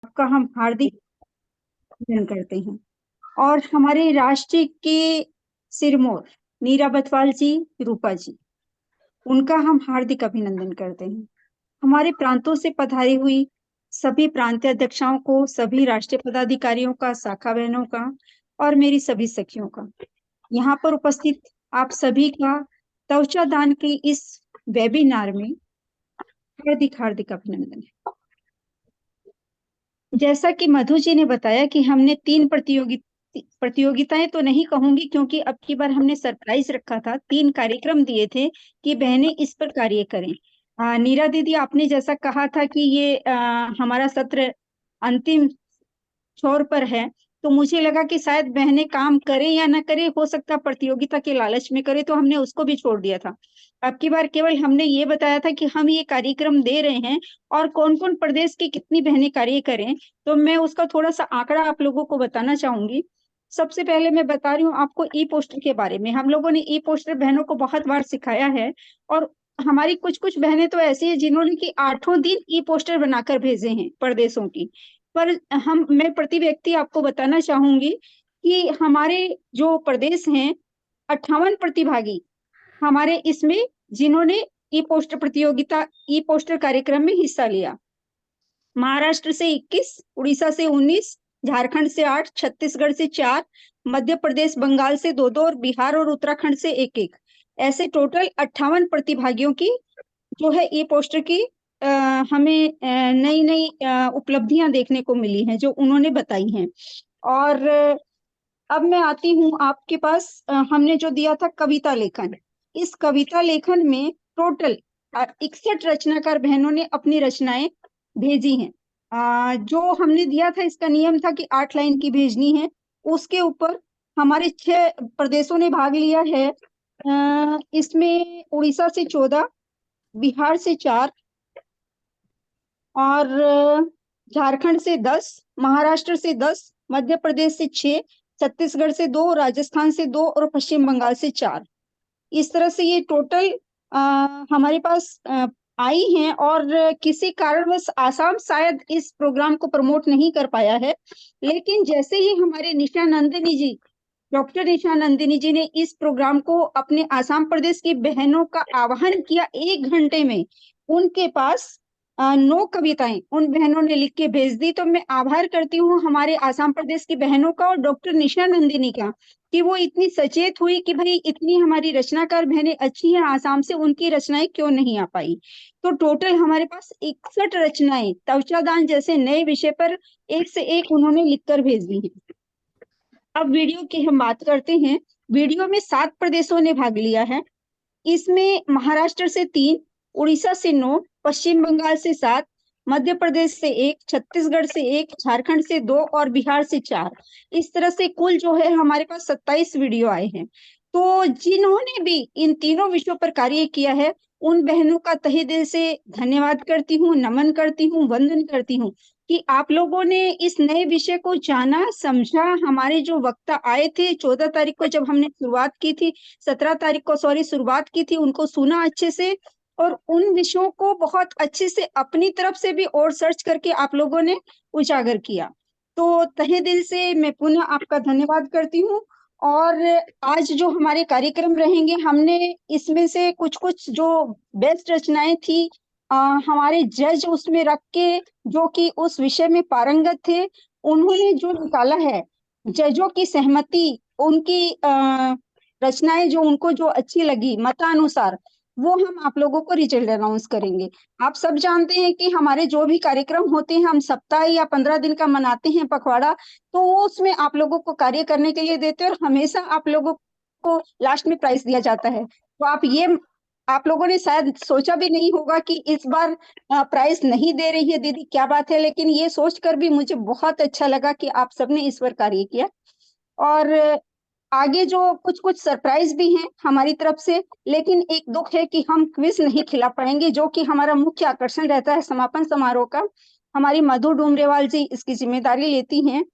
आपका हम हार्दिक अभिनंदन करते हैं। और हमारे राष्ट्र के सिरमौर नीरा बथवाल जी, रूपा जी, उनका हम हार्दिक अभिनंदन करते हैं। हमारे प्रांतों से पधारी हुई सभी प्रांतीय अध्यक्षाओं को, सभी राष्ट्रीय पदाधिकारियों का, शाखा बहनों का और मेरी सभी सखियों का, यहाँ पर उपस्थित आप सभी का त्वचा दान की इस वेबिनार में हार्दिक हार्दिक अभिनंदन है। जैसा कि मधु जी ने बताया कि हमने तीन प्रतियोगिताएं तो नहीं कहूंगी, क्योंकि अब की बार हमने सरप्राइज रखा था, तीन कार्यक्रम दिए थे कि बहनें इस पर कार्य करें। नीरा दीदी, आपने जैसा कहा था कि ये हमारा सत्र अंतिम छोर पर है, तो मुझे लगा कि शायद बहनें काम करें या ना करें, हो सकता प्रतियोगिता के लालच में करे, तो हमने उसको भी छोड़ दिया था। अब की बार केवल हमने ये बताया था कि हम ये कार्यक्रम दे रहे हैं और कौन कौन प्रदेश की कितनी बहनें कार्य करें। तो मैं उसका थोड़ा सा आंकड़ा आप लोगों को बताना चाहूंगी। सबसे पहले मैं बता रही हूँ आपको ई पोस्टर के बारे में। हम लोगों ने ई पोस्टर बहनों को बहुत बार सिखाया है, और हमारी कुछ कुछ बहनें तो ऐसी है जिन्होंने कि 8 दिन ई पोस्टर बनाकर भेजे हैं प्रदेशों की। पर मैं प्रति व्यक्ति आपको बताना चाहूंगी कि हमारे जो प्रदेश हैं, 58 प्रतिभागी हमारे इसमें, जिन्होंने ई पोस्टर कार्यक्रम में हिस्सा लिया। महाराष्ट्र से 21, उड़ीसा से 19, झारखंड से 8, छत्तीसगढ़ से 4, मध्य प्रदेश बंगाल से 2-2 और बिहार और उत्तराखंड से 1-1, ऐसे टोटल 58 प्रतिभागियों की जो है ई पोस्टर की हमें नई नई उपलब्धियां देखने को मिली हैं, जो उन्होंने बताई हैं। और अब मैं आती हूँ आपके पास। हमने जो दिया था कविता लेखन, इस कविता लेखन में टोटल 61 रचनाकार बहनों ने अपनी रचनाएं भेजी हैं। जो हमने दिया था, इसका नियम था कि 8 लाइन की भेजनी है। उसके ऊपर हमारे 6 प्रदेशों ने भाग लिया है। इसमें उड़ीसा से 14, बिहार से 4, और झारखंड से 10, महाराष्ट्र से 10, मध्य प्रदेश से 6, छत्तीसगढ़ से 2, राजस्थान से 2 और पश्चिम बंगाल से 4। इस तरह से ये टोटल हमारे पास आई हैं। और किसी कारणवश आसाम शायद इस प्रोग्राम को प्रमोट नहीं कर पाया है, लेकिन जैसे ही हमारे निशा नंदिनी जी, डॉक्टर निशा नंदिनी जी ने इस प्रोग्राम को अपने आसाम प्रदेश की बहनों का आह्वान किया, 1 घंटे में उनके पास 9 कविताएं उन बहनों ने लिख के भेज दी। तो मैं आभार करती हूँ हमारे आसाम प्रदेश की बहनों का और डॉक्टर निशा नंदिनी का, कि वो इतनी सचेत हुई कि भाई इतनी हमारी रचनाकार बहनें अच्छी हैं आसाम से, उनकी रचनाएं क्यों नहीं आ पाई। तो टोटल हमारे पास 61 रचनाएं त्वचादान जैसे नए विषय पर एक से एक उन्होंने लिखकर भेज दी है। अब वीडियो की हम बात करते हैं। वीडियो में 7 प्रदेशों ने भाग लिया है। इसमें महाराष्ट्र से 3, उड़ीसा से 9, पश्चिम बंगाल से 7, मध्य प्रदेश से 1, छत्तीसगढ़ से 1, झारखंड से 2 और बिहार से 4। इस तरह से कुल जो है हमारे पास 27 वीडियो आए हैं। तो जिन्होंने भी इन तीनों विषयों पर कार्य किया है, उन बहनों का तहे दिल से धन्यवाद करती हूँ, नमन करती हूँ, वंदन करती हूँ कि आप लोगों ने इस नए विषय को जाना, समझा। हमारे जो वक्ता आए थे 14 तारीख को, जब हमने शुरुआत की थी, 17 तारीख को सॉरी शुरुआत की थी, उनको सुना अच्छे से, और उन विषयों को बहुत अच्छे से अपनी तरफ से भी और सर्च करके आप लोगों ने उजागर किया। तो तहे दिल से मैं पुनः आपका धन्यवाद करती हूँ। और आज जो हमारे कार्यक्रम रहेंगे, हमने इसमें से कुछ कुछ जो बेस्ट रचनाएं थी, हमारे जज उसमें रख के, जो कि उस विषय में पारंगत थे, उन्होंने जो निकाला है, जजों की सहमति, उनकी रचनाएं जो उनको जो अच्छी लगी मतानुसार, वो हम आप लोगों को रिजल्ट अनाउंस करेंगे। आप सब जानते हैं कि हमारे जो भी कार्यक्रम होते हैं, हम सप्ताह या 15 दिन का मनाते हैं पखवाड़ा, तो वो उसमें आप लोगों को कार्य करने के लिए देते हैं, और हमेशा आप लोगों को लास्ट में प्राइज दिया जाता है। तो आप लोगों ने शायद सोचा भी नहीं होगा कि इस बार प्राइज नहीं दे रही है दीदी, क्या बात है, लेकिन ये सोचकर भी मुझे बहुत अच्छा लगा कि आप सबने इस पर कार्य किया। और आगे जो कुछ कुछ सरप्राइज भी हैं हमारी तरफ से, लेकिन एक दुख है कि हम क्विज नहीं खिला पाएंगे, जो कि हमारा मुख्य आकर्षण रहता है समापन समारोह का। हमारी मधु डूमरेवाल जी इसकी जिम्मेदारी लेती हैं।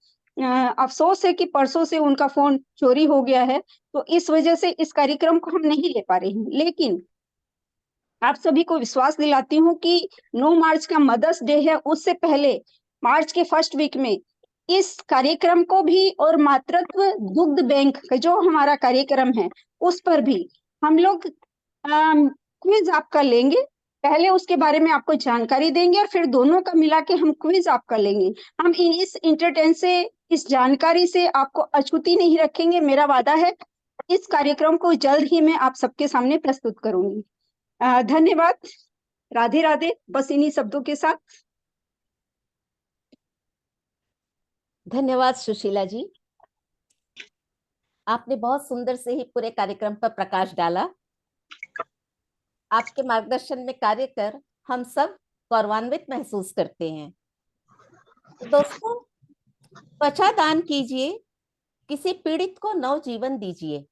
अफसोस है कि परसों से उनका फोन चोरी हो गया है, तो इस वजह से इस कार्यक्रम को हम नहीं ले पा रहे हैं। लेकिन आप सभी को विश्वास दिलाती हूँ कि 9 मार्च का मदर्स डे है, उससे पहले मार्च के फर्स्ट वीक में इस कार्यक्रम को भी और मातृत्व दुग्ध बैंक का जो हमारा कार्यक्रम है उस पर भी हम लोग क्विज आपका लेंगे। पहले उसके बारे में आपको जानकारी देंगे और फिर दोनों का मिला के हम क्विज आपका लेंगे। हम इस इंटरटेन से, इस जानकारी से आपको अछूती नहीं रखेंगे, मेरा वादा है। इस कार्यक्रम को जल्द ही मैं आप सबके सामने प्रस्तुत करूंगी। धन्यवाद। राधे राधे। बस इन्हीं शब्दों के साथ। धन्यवाद सुशीला जी, आपने बहुत सुंदर से ही पूरे कार्यक्रम पर प्रकाश डाला। आपके मार्गदर्शन में कार्य कर हम सब गौरवान्वित महसूस करते हैं। दोस्तों, त्वचा दान कीजिए, किसी पीड़ित को नव जीवन दीजिए।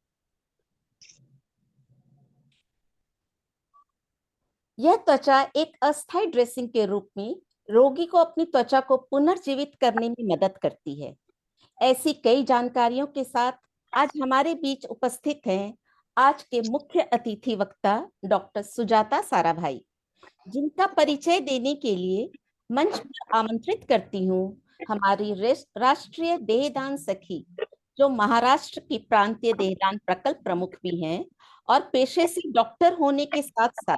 यह त्वचा एक अस्थायी ड्रेसिंग के रूप में रोगी को अपनी त्वचा को पुनर्जीवित करने में मदद करती है। ऐसी कई जानकारियों के साथ आज हमारे बीच उपस्थित हैं आज के मुख्य अतिथि वक्ता डॉक्टर सुजाता साराभाई, जिनका परिचय देने के लिए मंच पर आमंत्रित करती हूँ हमारी राष्ट्रीय देहदान सखी, जो महाराष्ट्र की प्रांतीय देहदान प्रकल्प प्रमुख भी हैं और पेशे से डॉक्टर होने के साथ साथ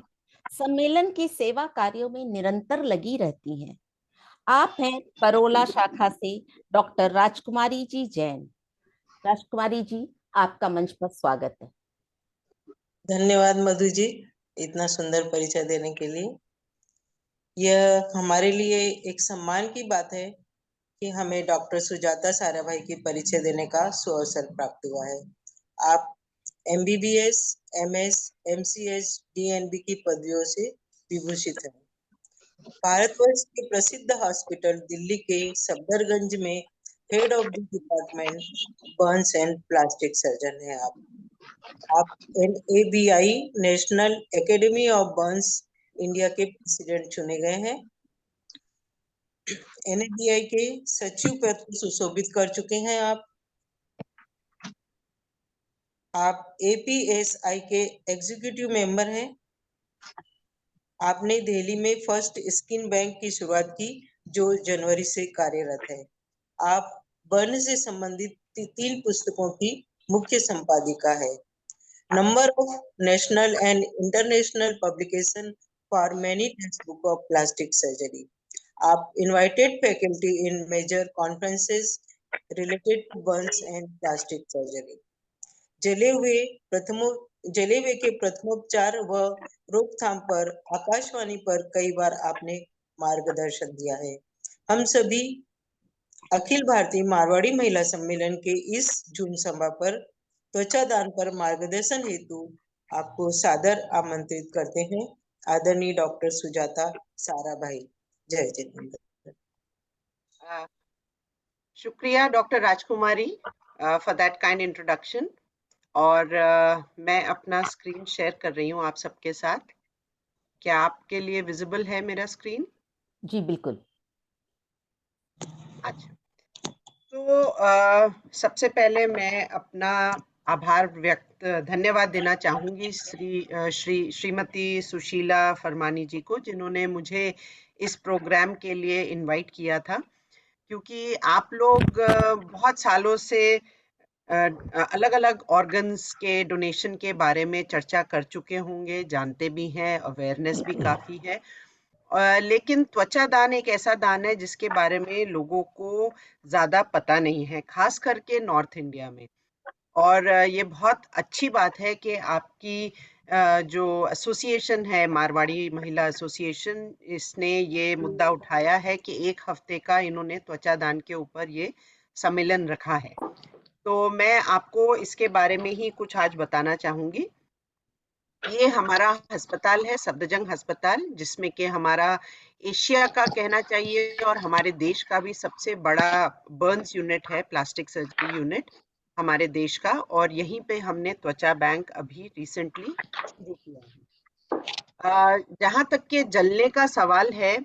सम्मेलन की सेवा कार्यों में निरंतर लगी रहती हैं। आप हैं परोला शाखा से डॉक्टर राजकुमारी जी जैन। राजकुमारी जी, आपका मंच पर स्वागत है। धन्यवाद मधु जी, इतना सुंदर परिचय देने के लिए। यह हमारे लिए एक सम्मान की बात है कि हमें डॉक्टर सुजाता साराभाई की परिचय देने का सुअवसर प्राप्त हुआ है। आप MBBS, MS, MCH, DNB की पदवियों से विभूषित हैं। भारतवर्ष के प्रसिद्ध हॉस्पिटल दिल्ली के सफदरगंज में head of the department Burns and plastic surgeon है। आप NABI national academy of Burns India के प्रेसिडेंट चुने गए हैं। NABI के सचिव पद को सुशोभित कर चुके हैं। आप APSI के एग्जीक्यूटिव मेंबर हैं। आपने दिल्ली में फर्स्ट स्किन बैंक की शुरुआत की, जो जनवरी से कार्यरत है। आप बर्न से संबंधित 3 पुस्तकों की मुख्य संपादिका है। Number of national and international publication for many textbook of plastic surgery. आप invited faculty in major conferences related to burns and plastic surgery. जले हुए के प्रथमोपचार व रोकथाम पर आकाशवाणी पर कई बार आपने मार्गदर्शन दिया है। हम सभी अखिल भारतीय मारवाड़ी महिला सम्मेलन के इस जून सभा पर त्वचा दान पर मार्गदर्शन हेतु आपको सादर आमंत्रित करते हैं। आदरणीय डॉक्टर सुजाता साराभाई। जय जितेंद्र। शुक्रिया doctor Rajkumari for that kind introduction. और मैं अपना स्क्रीन शेयर कर रही हूँ आप सबके साथ। क्या आपके लिए विजिबल है मेरा स्क्रीन? जी बिल्कुल। अच्छा, तो सबसे पहले मैं अपना धन्यवाद देना चाहूंगी श्रीमती सुशीला फरमानी जी को, जिन्होंने मुझे इस प्रोग्राम के लिए इनवाइट किया था। क्योंकि आप लोग बहुत सालों से अलग अलग ऑर्गन्स के डोनेशन के बारे में चर्चा कर चुके होंगे, जानते भी हैं, अवेयरनेस भी काफ़ी है। लेकिन त्वचा दान एक ऐसा दान है जिसके बारे में लोगों को ज़्यादा पता नहीं है, खास करके नॉर्थ इंडिया में। और ये बहुत अच्छी बात है कि आपकी जो एसोसिएशन है, मारवाड़ी महिला एसोसिएशन, इसने ये मुद्दा उठाया है कि 1 हफ्ते का इन्होंने त्वचा दान के ऊपर ये सम्मेलन रखा है। तो मैं आपको इसके बारे में ही कुछ आज बताना चाहूंगी। ये हमारा अस्पताल है, सफदरजंग अस्पताल, जिसमें कि हमारा एशिया का कहना चाहिए और हमारे देश का भी सबसे बड़ा बर्न्स यूनिट है, प्लास्टिक सर्जरी यूनिट हमारे देश का। और यहीं पे हमने त्वचा बैंक अभी रिसेंटली शुरू किया है। जहां तक के जलने का सवाल है,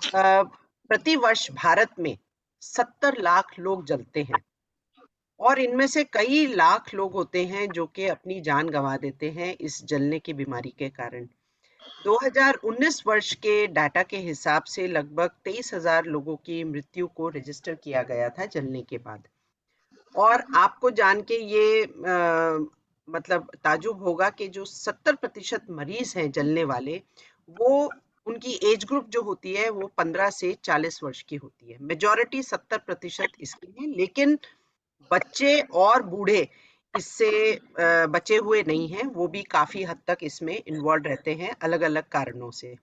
प्रतिवर्ष भारत में 70 लाख लोग जलते हैं और इनमें से कई लाख लोग होते हैं जो कि अपनी जान गंवा देते हैं इस जलने की बीमारी के कारण। 2019 वर्ष के डाटा के हिसाब से लगभग 23,000 लोगों की मृत्यु को रजिस्टर किया गया था जलने के बाद। और आपको जान के ये मतलब ताजुब होगा कि जो 70% मरीज हैं जलने वाले, वो उनकी एज ग्रुप जो होती है वो 15 से 40 वर्ष की होती है। मेजॉरिटी 70% इसकी है, लेकिन बच्चे और बूढ़े इससे बचे हुए नहीं हैं, वो भी काफी हद तक इसमें इन्वॉल्व रहते हैं अलग अलग कारणों से।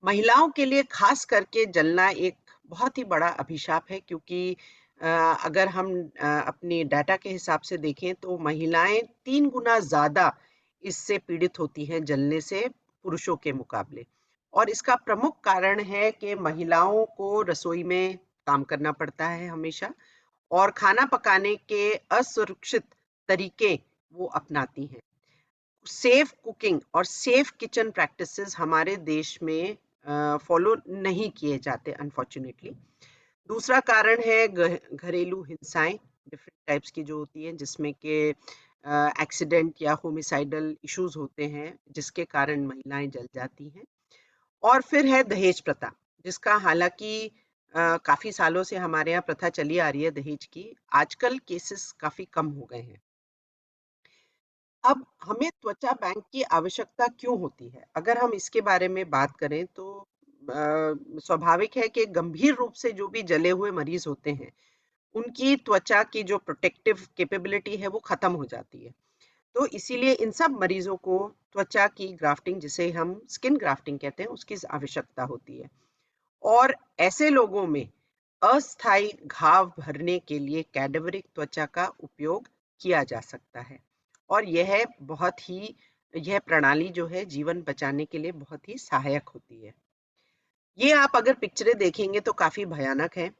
महिलाओं के लिए खास करके जलना एक बहुत ही बड़ा अभिशाप है, क्योंकि अगर हम अपनी डाटा के हिसाब से देखें तो महिलाएं 3 गुना ज्यादा इससे पीड़ित होती हैं जलने से पुरुषों के मुकाबले। और इसका प्रमुख कारण है कि महिलाओं को रसोई में काम करना पड़ता है हमेशा, और खाना पकाने के असुरक्षित तरीके वो अपनाती हैं। सेफ कुकिंग और सेफ किचन प्रैक्टिसेस हमारे देश में फॉलो नहीं किए जाते अनफॉर्चुनेटली। दूसरा कारण है घरेलू हिंसाएं डिफरेंट टाइप्स की जो होती हैं, जिसमें कि एक्सीडेंट या होमिसाइडल इश्यूज होते हैं जिसके कारण महिलाएं जल जाती हैं। और फिर है दहेज प्रथा, जिसका हालांकि काफी सालों से हमारे यहाँ प्रथा चली आ रही है दहेज की। आजकल केसेस काफी कम हो गए हैं। अब हमें त्वचा बैंक की आवश्यकता क्यों होती है? अगर हम इसके बारे में बात करें तो स्वाभाविक है कि गंभीर रूप से जो भी जले हुए मरीज होते हैं, उनकी त्वचा की जो प्रोटेक्टिव कैपेबिलिटी है वो खत्म हो जाती है। तो इसीलिए इन सब मरीजों को त्वचा की ग्राफ्टिंग, जिसे हम स्किन ग्राफ्टिंग कहते हैं, उसकी आवश्यकता होती है। और ऐसे लोगों में अस्थायी घाव भरने के लिए कैडेवरिक त्वचा का उपयोग किया जा सकता है। और यह प्रणाली जो है जीवन बचाने के लिए बहुत ही सहायक होती है। ये आप अगर पिक्चरें देखेंगे तो काफी भयानक है,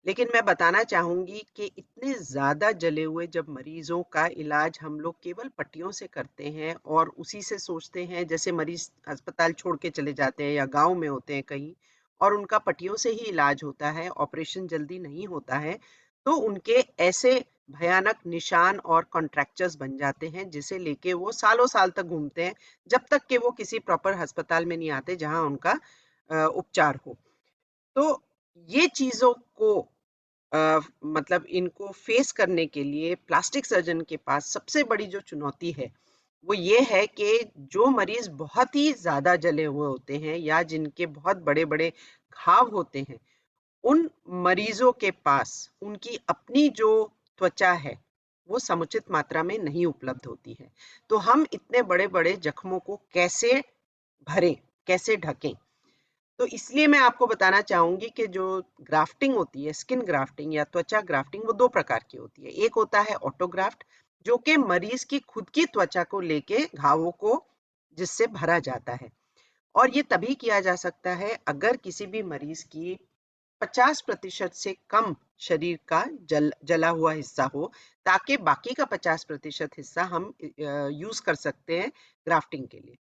लेकिन मैं बताना चाहूंगी कि इतने ज्यादा जले हुए जब मरीजों का इलाज हम लोग केवल पट्टियों से करते हैं और उसी से सोचते हैं, जैसे मरीज अस्पताल छोड़ के चले जाते हैं या गांव में होते हैं कहीं, और उनका पट्टियों से ही इलाज होता है, ऑपरेशन जल्दी नहीं होता है, तो उनके ऐसे भयानक निशान और कॉन्ट्रैक्चर्स बन जाते हैं जिसे लेके वो सालों साल तक घूमते हैं, जब तक कि वो किसी प्रॉपर अस्पताल में नहीं आते जहां उनका उपचार हो। तो ये चीजों को मतलब इनको फेस करने के लिए प्लास्टिक सर्जन के पास सबसे बड़ी जो चुनौती है वो ये है कि जो मरीज बहुत ही ज्यादा जले हुए होते हैं या जिनके बहुत बड़े बड़े घाव होते हैं, उन मरीजों के पास उनकी अपनी जो त्वचा है वो समुचित मात्रा में नहीं उपलब्ध होती है। तो हम इतने बड़े बड़े जख्मों को कैसे भरें, कैसे ढकें? तो इसलिए मैं आपको बताना चाहूंगी कि जो ग्राफ्टिंग होती है, स्किन ग्राफ्टिंग या त्वचा ग्राफ्टिंग, वो 2 प्रकार की होती है। एक होता है ऑटोग्राफ्ट, जो कि मरीज की खुद की त्वचा को लेके घावों को जिससे भरा जाता है। और ये तभी किया जा सकता है अगर किसी भी मरीज की 50% से कम शरीर का जला हुआ हिस्सा हो, ताकि बाकी का 50% हिस्सा हम यूज कर सकते हैं ग्राफ्टिंग के लिए।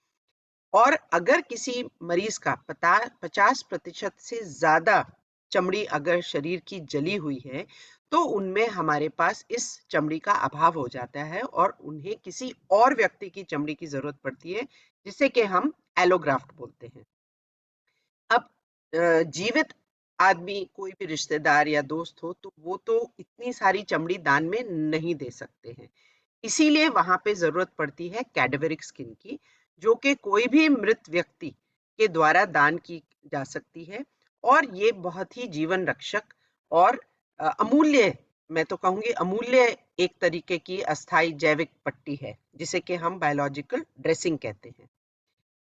और अगर किसी मरीज का 50% से ज्यादा चमड़ी अगर शरीर की जली हुई है, तो उनमें हमारे पास इस चमड़ी का अभाव हो जाता है और उन्हें किसी और व्यक्ति की चमड़ी की जरूरत पड़ती है, जिसे कि हम एलोग्राफ्ट बोलते हैं। अब जीवित आदमी, कोई भी रिश्तेदार या दोस्त हो, तो वो तो इतनी सारी चमड़ी दान में नहीं दे सकते हैं। इसीलिए वहां पे जरूरत पड़ती है कैडेवरिक स्किन की, जो कि कोई भी मृत व्यक्ति के द्वारा दान की जा सकती है। और ये बहुत ही जीवन रक्षक और अमूल्य, मैं तो कहूंगी अमूल्य, एक तरीके की अस्थाई जैविक पट्टी है, जिसे कि हम बायोलॉजिकल ड्रेसिंग कहते हैं।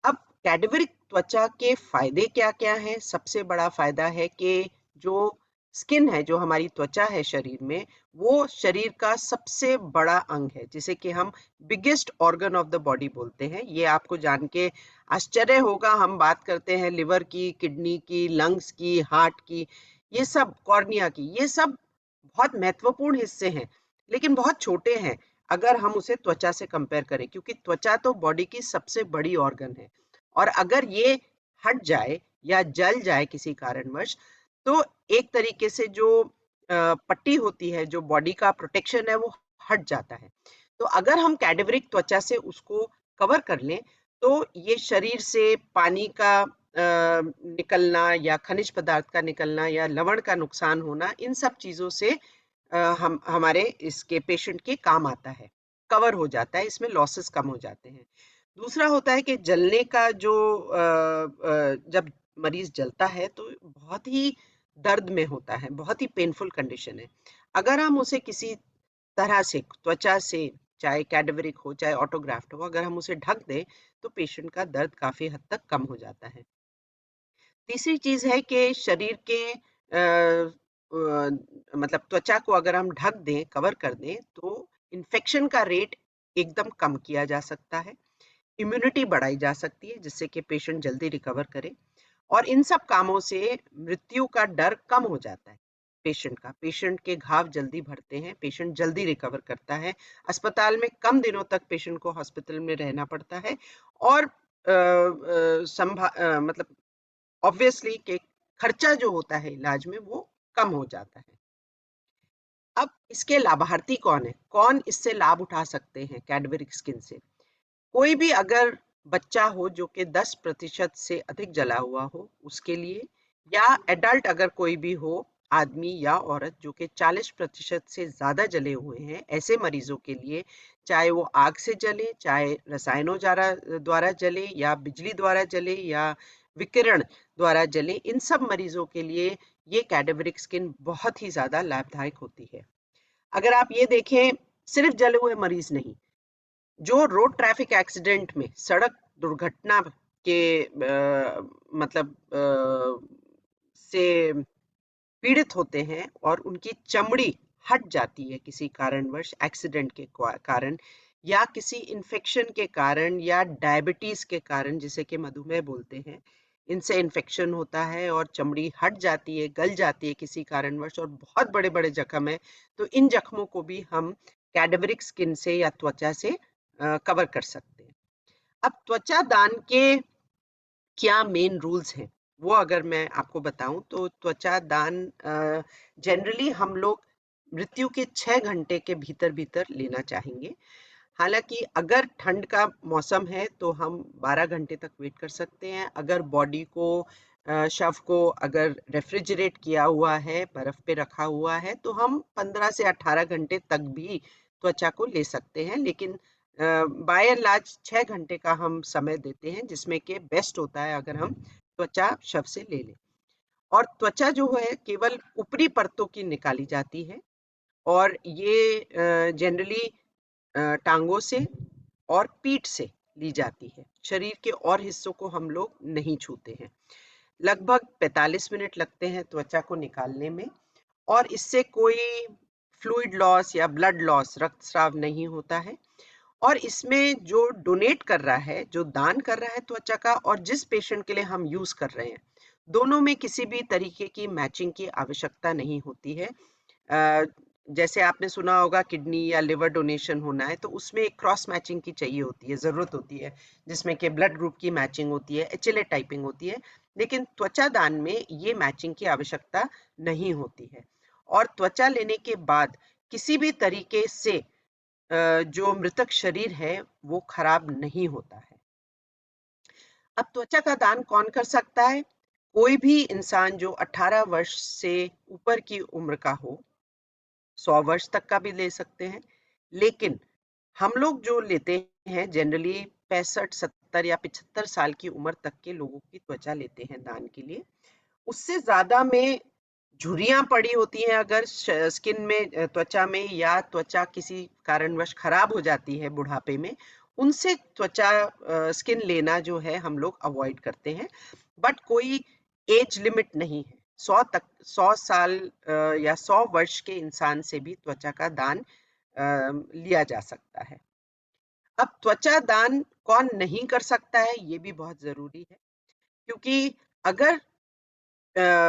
अब कैडेवरिक त्वचा के फायदे क्या क्या हैं? सबसे बड़ा फायदा है कि जो स्किन है, जो हमारी त्वचा है शरीर में, वो शरीर का सबसे बड़ा अंग है, जिसे कि हम biggest organ of the body बोलते हैं। ये आपको जान के आश्चर्य होगा, हम बात करते हैं लिवर की, किडनी की, लंग्स की, हार्ट की, ये सब, कॉर्निया की, ये सब बहुत महत्वपूर्ण हिस्से हैं, लेकिन बहुत छोटे हैं अगर हम उसे त्वचा से कंपेयर करें, क्योंकि त्वचा तो बॉडी की सबसे बड़ी ऑर्गन है। और अगर ये हट जाए या जल जाए किसी कारणवश, तो एक तरीके से जो पट्टी होती है, जो बॉडी का प्रोटेक्शन है, वो हट जाता है। तो अगर हम कैडेवरिक त्वचा से उसको कवर कर लें, तो ये शरीर से पानी का निकलना या खनिज पदार्थ का निकलना या लवण का नुकसान होना, इन सब चीजों से हम हमारे इसके पेशेंट के काम आता है, कवर हो जाता है, इसमें लॉसेस कम हो जाते हैं। दूसरा होता है कि जलने का जो जब मरीज जलता है तो बहुत ही दर्द में होता है, बहुत ही पेनफुल कंडीशन है। अगर हम उसे किसी तरह से त्वचा से, चाहे कैडेवरिक हो चाहे ऑटोग्राफ्ट हो, अगर हम उसे ढक दें तो पेशेंट का दर्द काफी हद तक कम हो जाता है। तीसरी चीज है कि शरीर के मतलब त्वचा को अगर हम ढक दें, कवर कर दें, तो इन्फेक्शन का रेट एकदम कम किया जा सकता है, इम्यूनिटी बढ़ाई जा सकती है, जिससे कि पेशेंट जल्दी रिकवर करे। और इन सब कामों से मृत्यु का डर कम हो जाता है पेशेंट का। पेशेंट के घाव जल्दी भरते हैं, पेशेंट जल्दी रिकवर करता है, अस्पताल में कम दिनों तक पेशेंट को हॉस्पिटल में रहना पड़ता है, और मतलब ऑब्वियसली कि खर्चा जो होता है इलाज में वो कम हो जाता है। अब इसके लाभार्थी कौन है, कौन इससे लाभ उठा सकते हैं कैडबेरिक स्किन से? कोई भी अगर बच्चा हो जो कि 10% से अधिक जला हुआ हो उसके लिए, या एडल्ट अगर कोई भी हो, आदमी या औरत, जो कि 40% से ज्यादा जले हुए हैं, ऐसे मरीजों के लिए, चाहे वो आग से जले, चाहे रसायनों द्वारा जले, या बिजली द्वारा जले, या विकिरण द्वारा जले, इन सब मरीजों के लिए ये कैडेवरिक स्किन बहुत ही ज्यादा लाभदायक होती है। अगर आप ये देखें, सिर्फ जले हुए मरीज नहीं, जो रोड ट्रैफिक एक्सीडेंट में, सड़क दुर्घटना के मतलब से पीड़ित होते हैं और उनकी चमड़ी हट जाती है किसी कारणवश, एक्सीडेंट के कारण, या किसी इन्फेक्शन के कारण, या डायबिटीज के कारण, जिसे कि मधुमेह बोलते हैं, इनसे इन्फेक्शन होता है और चमड़ी हट जाती है, गल जाती है किसी कारणवश, और बहुत बड़े बड़े जख्म है, तो इन जख्मों को भी हम कैडेवरिक स्किन से या त्वचा से कवर कर सकते हैं। अब त्वचा दान के क्या मेन रूल्स हैं, वो अगर मैं आपको बताऊं तो त्वचा दान जनरली हम लोग मृत्यु के 6 घंटे के भीतर भीतर लेना चाहेंगे। हालांकि अगर ठंड का मौसम है तो हम 12 घंटे तक वेट कर सकते हैं। अगर बॉडी को, शव को अगर रेफ्रिजरेट किया हुआ है, बर्फ पे रखा हुआ है, तो हम 15 से 18 घंटे तक भी त्वचा को ले सकते हैं। लेकिन बाय एंड लार्ज 6 घंटे का हम समय देते हैं, जिसमें कि बेस्ट होता है अगर हम त्वचा शव से ले लें। और त्वचा जो है केवल ऊपरी परतों की निकाली जाती है, और ये जनरली टांगों से और पीठ से ली जाती है। शरीर के और हिस्सों को हम लोग नहीं छूते हैं। लगभग 45 मिनट लगते हैं त्वचा को निकालने में, और इससे कोई फ्लूइड लॉस या ब्लड लॉस, रक्तस्राव नहीं होता है। और इसमें जो डोनेट कर रहा है, जो दान कर रहा है त्वचा का, और जिस पेशेंट के लिए हम यूज कर रहे हैं, दोनों में किसी भी तरीके की मैचिंग की आवश्यकता नहीं होती है। जैसे आपने सुना होगा किडनी या लिवर डोनेशन होना है तो उसमें एक क्रॉस मैचिंग की चाहिए होती है, जरूरत होती है, जिसमें कि ब्लड ग्रुप की मैचिंग होती है, HLA टाइपिंग होती है। लेकिन त्वचा दान में ये मैचिंग की आवश्यकता नहीं होती है। और त्वचा लेने के बाद किसी भी तरीके से जो मृतक शरीर है वो खराब नहीं होता है। अब त्वचा का दान कौन कर सकता है? कोई भी इंसान जो 18 वर्ष से ऊपर की उम्र का हो, 100 वर्ष तक का भी ले सकते हैं। लेकिन हम लोग जो लेते हैं जनरली 65, 70 या 75 साल की उम्र तक के लोगों की त्वचा लेते हैं दान के लिए। उससे ज्यादा में झुर्रियां पड़ी होती हैं अगर स्किन में, त्वचा में, या त्वचा किसी कारणवश खराब हो जाती है बुढ़ापे में, उनसे त्वचा स्किन लेना जो है हम लोग अवॉइड करते हैं। बट कोई एज लिमिट नहीं है, 100 साल या 100 वर्ष के इंसान से भी त्वचा का दान लिया जा सकता है। अब त्वचा दान कौन नहीं कर सकता है ये भी बहुत जरूरी है, क्योंकि अगर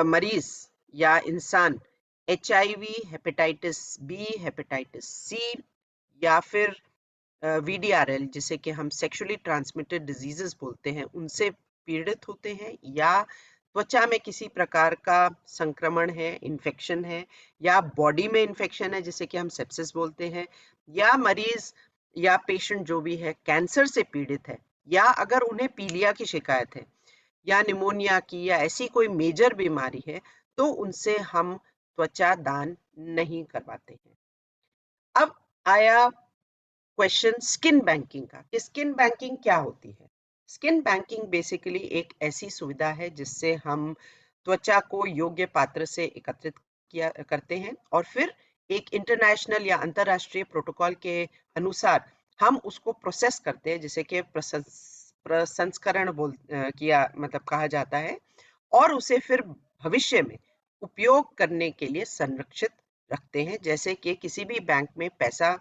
मरीज या इंसान HIV, hepatitis B, hepatitis C, या फिर VDRL, जिसे कि हम सेक्सुअली ट्रांसमिटेड डिजीजेस बोलते हैं, उनसे पीड़ित होते हैं, या त्वचा में किसी प्रकार का संक्रमण है, इन्फेक्शन है, या बॉडी में इन्फेक्शन है जिसे कि हम सेप्सिस बोलते हैं, या मरीज या पेशेंट जो भी है कैंसर से पीड़ित है, या अगर उन्हें पीलिया की शिकायत है या निमोनिया की या ऐसी कोई मेजर बीमारी है, तो उनसे हम त्वचा दान नहीं करवाते हैं। अब आया क्वेश्चन स्किन बैंकिंग का कि स्किन बैंकिंग क्या होती है। स्किन बैंकिंग बेसिकली एक ऐसी सुविधा है जिससे हम त्वचा को योग्य पात्र से एकत्रित किया करते हैं और फिर एक इंटरनेशनल या अंतरराष्ट्रीय प्रोटोकॉल के अनुसार हम उसको प्रोसेस करते हैं, जिसे कि प्रसंस्करण किया मतलब कहा जाता है, और उसे फिर भविष्य में उपयोग करने के लिए संरक्षित रखते हैं। जैसे कि किसी भी बैंक में पैसा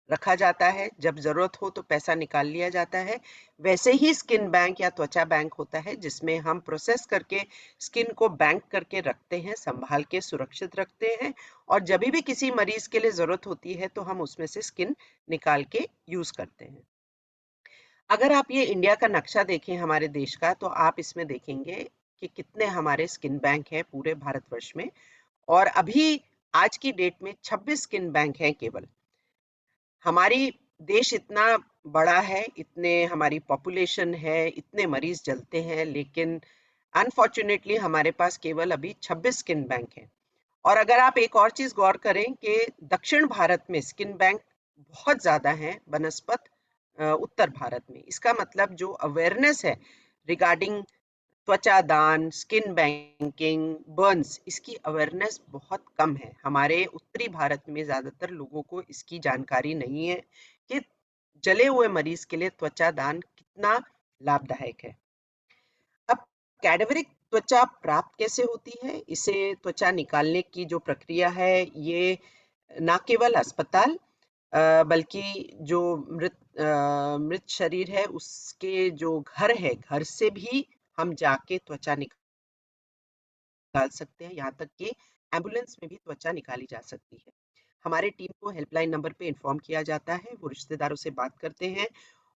रखा जाता है, जब जरूरत हो तो पैसा निकाल लिया जाता है, वैसे ही स्किन बैंक या त्वचा बैंक होता है जिसमें हम प्रोसेस करके स्किन को बैंक करके रखते हैं, संभाल के सुरक्षित रखते हैं, और जब भी किसी मरीज के लिए जरूरत होती है तो हम उसमें से स्किन निकाल के यूज करते हैं। अगर आप ये इंडिया का नक्शा देखें हमारे देश का, तो आप इसमें देखेंगे कि कितने हमारे स्किन बैंक हैं पूरे भारतवर्ष में, और अभी आज की डेट में 26 स्किन बैंक हैं केवल। हमारी देश इतना बड़ा है, इतने हमारी पॉपुलेशन है, इतने मरीज जलते हैं, लेकिन अनफॉर्चुनेटली हमारे पास केवल अभी 26 स्किन बैंक हैं। और अगर आप एक और चीज गौर करें कि दक्षिण भारत में स्किन बैंक बहुत ज्यादा हैं बनस्पत उत्तर भारत में। इसका मतलब जो अवेयरनेस है रिगार्डिंग त्वचा दान, स्किन बैंकिंग, बर्न्स, इसकी अवेयरनेस बहुत कम है। हमारे उत्तरी भारत में ज्यादातर लोगों को इसकी जानकारी नहीं है कि जले हुए मरीज के लिए त्वचा दान कितना लाभदायक है। अब कैडेवरिक त्वचा प्राप्त कैसे होती है? इसे त्वचा निकालने की जो प्रक्रिया है, ये ना केवल अस्पताल बल्कि जो मृत शरीर है उसके जो घर है, घर से भी हम जाके त्वचा निकाल सकते हैं। यहाँ तक कि एम्बुलेंस में भी त्वचा निकाली जा सकती है। हमारे टीम को हेल्पलाइन नंबर पे इन्फॉर्म किया जाता है, वो रिश्तेदारों से बात करते हैं,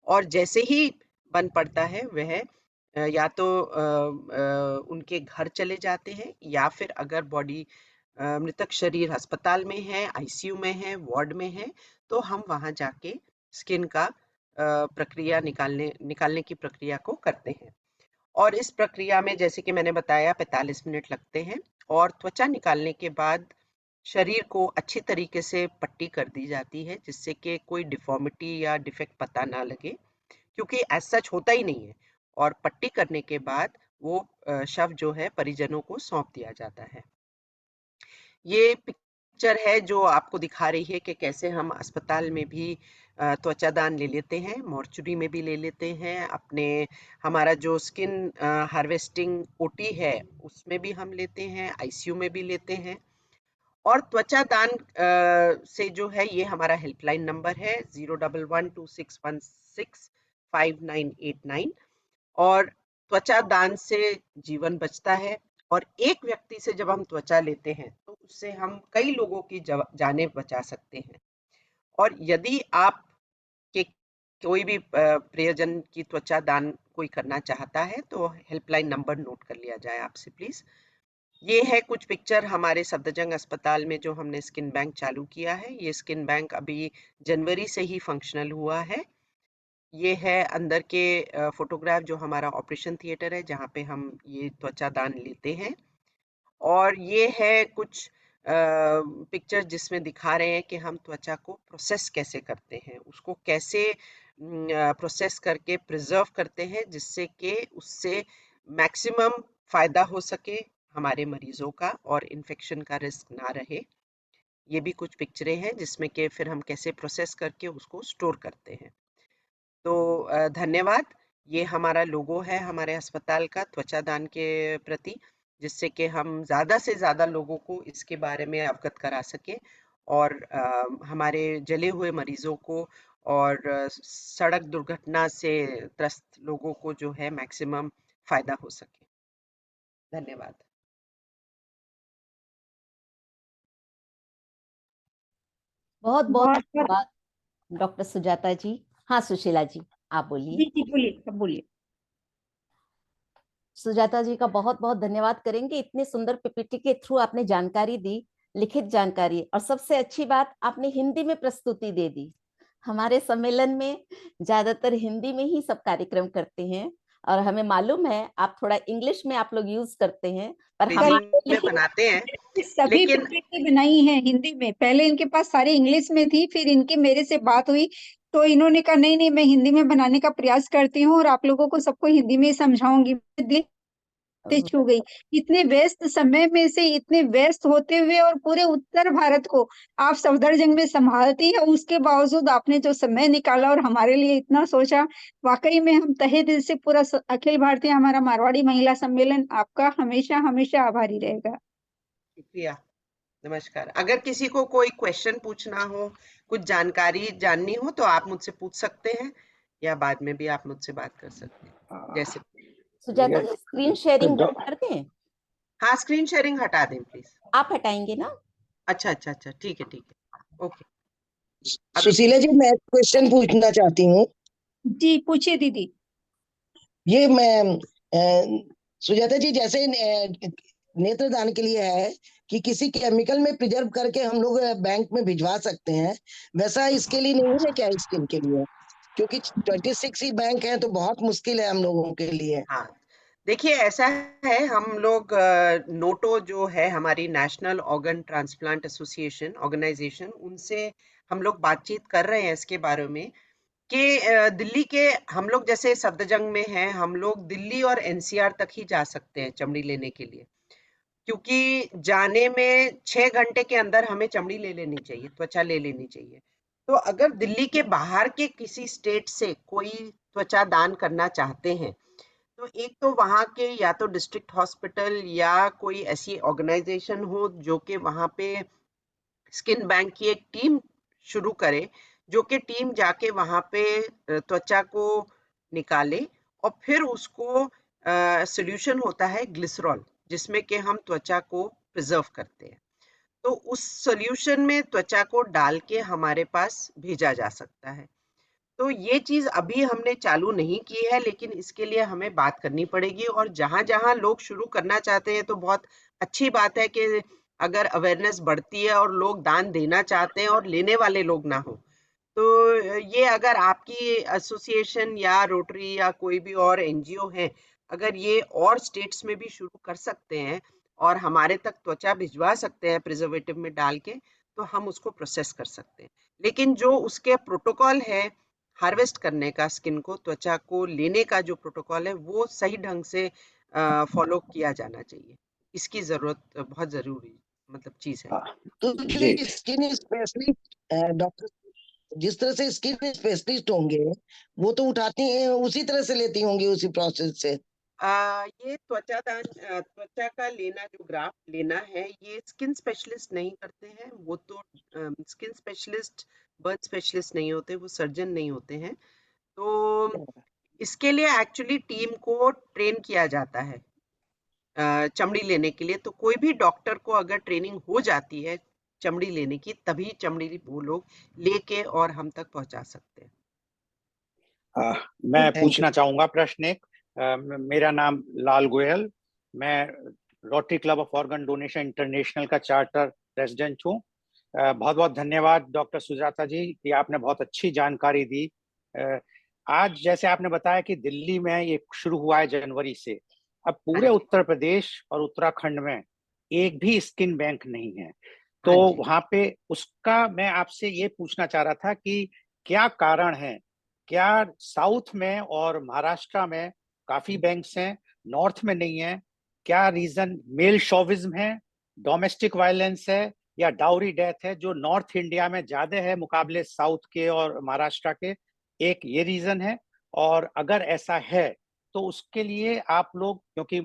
और जैसे ही बन पड़ता है वह या तो उनके घर चले जाते हैं, या फिर अगर बॉडी मृतक शरीर अस्पताल में है, आईसीयू में है, वार्ड में है, तो हम वहां जाके स्किन का प्रक्रिया निकालने की प्रक्रिया को करते हैं। और इस प्रक्रिया में जैसे कि मैंने बताया 45 मिनट लगते हैं, और त्वचा निकालने के बाद शरीर को अच्छी तरीके से पट्टी कर दी जाती है, जिससे कि कोई डिफॉर्मिटी या डिफेक्ट पता ना लगे, क्योंकि एज सच होता ही नहीं है। और पट्टी करने के बाद वो शव जो है परिजनों को सौंप दिया जाता है। ये पिक्चर है जो आपको दिखा रही है कि कैसे हम अस्पताल में भी त्वचा दान ले लेते हैं, मॉर्चुरी में भी ले लेते हैं, अपने हमारा जो स्किन हार्वेस्टिंग ओटी है उसमें भी हम लेते हैं, आईसीयू में भी लेते हैं। और त्वचा दान से जो है, ये हमारा हेल्पलाइन नंबर है 01126165989, और त्वचा दान से जीवन बचता है। और एक व्यक्ति से जब हम त्वचा लेते हैं तो उससे हम कई लोगों की जानें बचा सकते हैं। और यदि आप के कोई भी प्रियजन की त्वचा दान कोई करना चाहता है तो हेल्पलाइन नंबर नोट कर लिया जाए आपसे प्लीज। ये है कुछ पिक्चर हमारे सफदरजंग अस्पताल में जो हमने स्किन बैंक चालू किया है। ये स्किन बैंक अभी जनवरी से ही फंक्शनल हुआ है। ये है अंदर के फोटोग्राफ जो हमारा ऑपरेशन थिएटर है, जहाँ पे हम ये त्वचा दान लेते हैं। और ये है कुछ पिक्चर जिसमें दिखा रहे हैं कि हम त्वचा को प्रोसेस कैसे करते हैं, उसको कैसे प्रोसेस करके प्रिजर्व करते हैं, जिससे कि उससे मैक्सिमम फायदा हो सके हमारे मरीजों का और इन्फेक्शन का रिस्क ना रहे। ये भी कुछ पिक्चरें हैं जिसमें कि फिर हम कैसे प्रोसेस करके उसको स्टोर करते हैं। तो धन्यवाद। ये हमारा लोगो है हमारे अस्पताल का त्वचा दान के प्रति, जिससे कि हम ज़्यादा से ज़्यादा लोगों को इसके बारे में अवगत करा सके, और हमारे जले हुए मरीजों को और सड़क दुर्घटना से त्रस्त लोगों को जो है मैक्सिमम फायदा हो सके। धन्यवाद। बहुत बहुत बहुत बहुत धन्यवाद डॉक्टर सुजाता जी। हाँ सुशीला जी, आप बोलिए। जी बोलिए, सब बोलिए। सुजाता जी का बहुत बहुत धन्यवाद करेंगे, इतने सुंदर पीपीटी के थ्रू आपने जानकारी दी, लिखित जानकारी, और सबसे अच्छी बात आपने हिंदी में प्रस्तुति दे दी। हमारे सम्मेलन में ज्यादातर हिंदी में ही सब कार्यक्रम करते हैं, और हमें मालूम है आप थोड़ा इंग्लिश में आप लोग यूज करते हैं, पर हिंदी हमारे में लिए बनाते हैं, सभी लेकिन पीपीटी बनाई है हिंदी में। पहले इनके पास सारी इंग्लिश में थी, फिर इनकी मेरे से बात हुई तो इन्होंने कहा नहीं नहीं, मैं हिंदी में बनाने का प्रयास करती हूँ और आप लोगों को सबको हिंदी में ही समझाऊंगी। दिल से छू गई। इतने व्यस्त समय में से, इतने व्यस्त होते हुए और पूरे उत्तर भारत को आप सफदरजंग में संभालती है, उसके बावजूद आपने जो समय निकाला और हमारे लिए इतना सोचा, वाकई में हम तहे दिल से पूरा अखिल भारतीय हमारा मारवाड़ी महिला सम्मेलन आपका हमेशा हमेशा आभारी रहेगा। शुक्रिया, नमस्कार। अगर किसी को कोई क्वेश्चन पूछना हो, कुछ जानकारी जाननी हो तो आप मुझसे पूछ सकते हैं, या बाद में भी आप मुझसे बात कर सकते हैं, जैसे। सुजाता जी, स्क्रीन शेयरिंग बंद कर दें? हाँ, स्क्रीन शेयरिंग हटा दें प्लीज। आप हटाएंगे ना? अच्छा अच्छा अच्छा, ठीक है ओके। अभी सुशीला जी, मैं क्वेश्चन पूछना चाहती हूँ। जी पूछिए दीदी। ये मैं सुजाता जी, जैसे नेत्रदान के लिए है कि किसी केमिकल में प्रिजर्व करके हम लोग बैंक में भिजवा सकते हैं, वैसा इसके लिए नहीं है क्या, स्किन के लिए? क्योंकि 26 ही बैंक है तो बहुत मुश्किल है हम लोगों के लिए। हाँ, देखिए ऐसा है, हम लोग नोटो जो है हमारी national organ transplant association organization, उनसे हम लोग बातचीत कर रहे हैं इसके बारे में कि दिल्ली के हम लोग जैसे सफदरजंग में हैं, हम लोग दिल्ली और एनसीआर तक ही जा सकते हैं चमड़ी लेने के लिए, क्योंकि जाने में 6 घंटे के अंदर हमें चमड़ी ले लेनी चाहिए, त्वचा ले लेनी चाहिए। तो अगर दिल्ली के बाहर के किसी स्टेट से कोई त्वचा दान करना चाहते हैं, तो एक तो वहाँ के या तो डिस्ट्रिक्ट हॉस्पिटल या कोई ऐसी ऑर्गेनाइजेशन हो जो कि वहाँ पे स्किन बैंक की एक टीम शुरू करे, जो कि टीम जाके वहाँ पे त्वचा को निकाले और फिर उसको सोल्यूशन होता है ग्लिसरॉल, जिसमें कि हम त्वचा को प्रिजर्व करते हैं। तो उस सोल्यूशन में त्वचा को डाल के हमारे पास भेजा जा सकता है। तो ये चीज अभी हमने चालू नहीं की है, लेकिन इसके लिए हमें बात करनी पड़ेगी, और जहां जहां लोग शुरू करना चाहते हैं तो बहुत अच्छी बात है कि अगर अवेयरनेस बढ़ती है और लोग दान देना चाहते हैं और लेने वाले लोग ना हो, तो ये अगर आपकी एसोसिएशन या रोटरी या कोई भी और एनजीओ है, अगर ये और स्टेट्स में भी शुरू कर सकते हैं और हमारे तक त्वचा भिजवा सकते हैं प्रिजर्वेटिव में डाल के, तो हम उसको प्रोसेस कर सकते हैं। लेकिन जो उसके प्रोटोकॉल है हार्वेस्ट करने का, स्किन को, त्वचा को लेने का जो प्रोटोकॉल है, वो सही ढंग से फॉलो किया जाना चाहिए। इसकी जरूरत बहुत जरूरी मतलब चीज है। तो जो स्किन स्पेशलिस्ट डॉक्टर, जिस तरह से स्किन स्पेशलिस्ट होंगे, वो तो उठाती हैं उसी तरह से लेती होंगी, उसी प्रोसेस से। ये त्वचा दान, त्वचा का लेना, जो ग्राफ्ट लेना है, ये स्किन स्पेशलिस्ट नहीं करते हैं। वो तो स्किन स्पेशलिस्ट, बर्न स्पेशलिस्ट नहीं होते, वो सर्जन नहीं होते हैं। तो इसके लिए एक्चुअली टीम को ट्रेन किया जाता है चमड़ी लेने के लिए। तो कोई भी डॉक्टर को अगर ट्रेनिंग हो जाती है चमड़ी लेने की, तभी चमड़ी वो लोग लेके और हम तक पहुंचा सकते हैं। मैं Thank पूछना चाहूंगा प्रश्न एक। मेरा नाम लाल गोयल, मैं rotary club of organ donation international का चार्टर प्रेसिडेंट हूँ। बहुत बहुत धन्यवाद डॉक्टर सुजाता जी कि आपने बहुत अच्छी जानकारी दी। आज जैसे आपने बताया कि दिल्ली में ये शुरू हुआ है जनवरी से, अब पूरे हाँ जी, उत्तर प्रदेश और उत्तराखंड में एक भी स्किन बैंक नहीं है, तो हाँ जी। वहां पे उसका मैं आपसे ये पूछना चाह रहा था कि क्या कारण है? क्या साउथ में और महाराष्ट्र में काफी बैंक्स हैं, नॉर्थ में नहीं है? क्या रीजन मेल शोविज्म है, डोमेस्टिक वायलेंस है, या डाउरी डेथ है जो नॉर्थ इंडिया में ज्यादा है मुकाबले साउथ के और महाराष्ट्र के? एक ये रीजन है। और अगर ऐसा है तो उसके लिए आप लोग, क्योंकि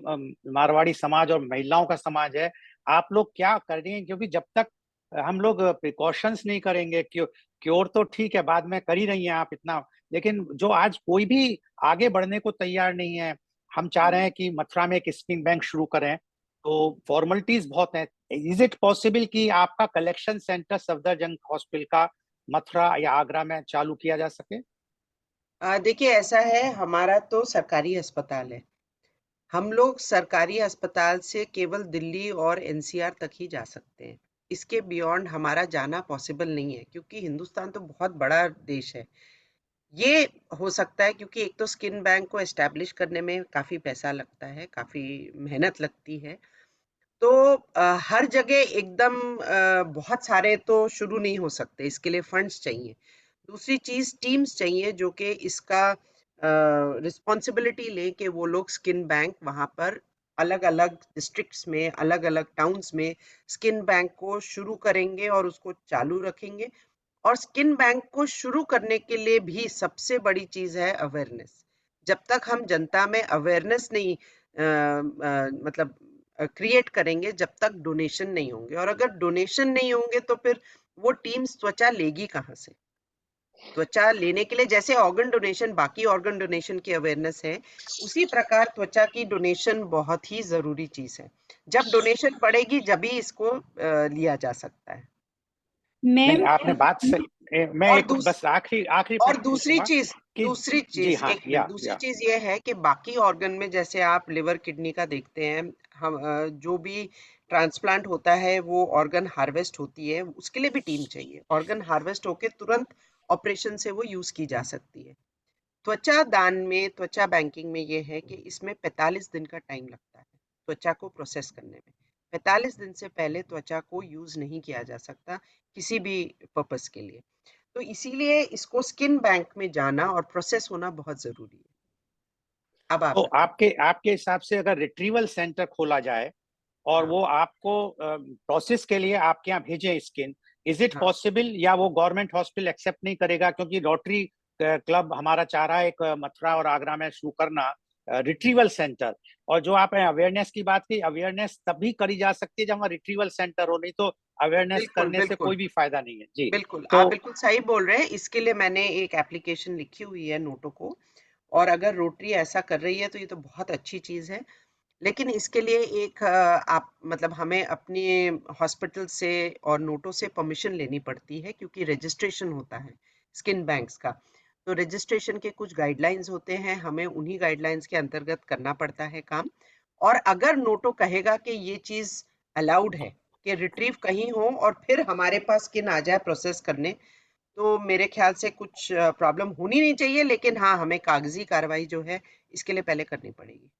मारवाड़ी समाज और महिलाओं का समाज है, आप लोग क्या कर रही हैं? क्योंकि जब तक हम लोग प्रिकॉशंस नहीं करेंगे, क्योर तो ठीक है बाद में कर ही रही हैं आप इतना, लेकिन जो आज कोई भी आगे बढ़ने को तैयार नहीं है। हम चाह रहे हैं कि मथुरा में एक स्किन बैंक शुरू करें, तो फॉर्मेलिटीज बहुत हैं। इज इट पॉसिबल कि आपका कलेक्शन सेंटर सफदरजंग हॉस्पिटल का मथुरा या आगरा में चालू किया जा सके? देखिए ऐसा है, हमारा तो सरकारी अस्पताल है। हम लोग सरकारी अस्पताल से केवल दिल्ली और एनसीआर तक ही जा सकते हैं। इसके बियॉन्ड हमारा जाना पॉसिबल नहीं है, क्योंकि हिंदुस्तान तो बहुत बड़ा देश है। ये हो सकता है क्योंकि एक तो स्किन बैंक को एस्टैब्लिश करने में काफ़ी पैसा लगता है, काफ़ी मेहनत लगती है। तो हर जगह एकदम बहुत सारे तो शुरू नहीं हो सकते, इसके लिए फंड्स चाहिए। दूसरी चीज़ टीम्स चाहिए जो कि इसका रिस्पॉन्सिबिलिटी लें कि वो लोग स्किन बैंक वहाँ पर अलग-अलग डिस्ट्रिक्ट्स में, अलग-अलग टाउन्स में स्किन बैंक को शुरू करेंगे और उसको चालू रखेंगे। और स्किन बैंक को शुरू करने के लिए भी सबसे बड़ी चीज़ है अवेयरनेस। जब तक हम जनता में अवेयरनेस नहीं मतलब क्रिएट करेंगे, जब तक डोनेशन नहीं होंगे, और अगर डोनेशन नहीं होंगे तो फिर वो टीम्स त्वचा लेगी कहाँ से? त्वचा लेने के लिए जैसे ऑर्गन डोनेशन, बाकी ऑर्गन डोनेशन की अवेयरनेस है, उसी प्रकार त्वचा की डोनेशन बहुत ही जरूरी चीज है। जब डोनेशन बढ़ेगी जब ही इसको लिया जा सकता है। नहीं, मैम आपने बात से मैं और एक बस आखिरी आखिरी और प्रश्न पूछूंगा कि दूसरी जी चीज हाँ, एक मिनट, दूसरी चीज ये है कि बाकी ऑर्गन में जैसे आप लिवर किडनी का देखते हैं, हम जो भी ट्रांसप्लांट होता है वो ऑर्गन हार्वेस्ट होती है, उसके लिए भी टीम चाहिए। ऑर्गन हार्वेस्ट होके तुरंत ऑपरेशन से वो यूज की जा सकती है। त्वचा दान में, त्वचा बैंकिंग में ये है कि इसमें 45 दिन का टाइम लगता है त्वचा को प्रोसेस करने में। 45 दिन से पहले त्वचा को यूज नहीं किया जा सकता किसी भी पर्पस के लिए। तो इसीलिए इसको स्किन बैंक में जाना और प्रोसेस होना बहुत जरूरी है। अब आप तो बताइए। आपके आपके हिसाब से अगर रिट्रीवल सेंटर खोला जाए और हाँ, वो आपको प्रोसेस के लिए आपके यहाँ भेजे स्किन, इज इट हाँ, पॉसिबल, या वो गवर्नमेंट हॉस्पिटल एक्सेप्ट नहीं करेगा? क्योंकि रोटरी क्लब हमारा चाह रहा है एक मथुरा और आगरा में शुरू करना रिट्रीवल सेंटर। और जो आपने अवेयरनेस की बात की, अवेयरनेस तभी करी जा सकती है जब वहाँ रिट्रीवल सेंटर हो, नहीं तो अवेयरनेस बिल्कुल करने से बिल्कुल कोई भी फायदा नहीं है जी। बिल्कुल, तो आप बिल्कुल सही बोल रहे हैं। इसके लिए मैंने एक एप्लीकेशन लिखी हुई है नोटो को, और अगर रोटरी ऐसा कर रही है तो ये तो बहुत अच्छी चीज है। लेकिन इसके लिए एक आप मतलब हमें अपने हॉस्पिटल से और नोटो से परमिशन लेनी पड़ती है, क्योंकि रजिस्ट्रेशन होता है स्किन बैंक्स का। तो रजिस्ट्रेशन के कुछ गाइडलाइंस होते हैं, हमें उन्हीं गाइडलाइंस के अंतर्गत करना पड़ता है काम। और अगर नोटो कहेगा कि ये चीज अलाउड है कि रिट्रीव कहीं हो और फिर हमारे पास स्किन आ जाए प्रोसेस करने, तो मेरे ख्याल से कुछ प्रॉब्लम होनी नहीं चाहिए। लेकिन हाँ, हमें कागजी कार्रवाई जो है इसके लिए पहले करनी पड़ेगी।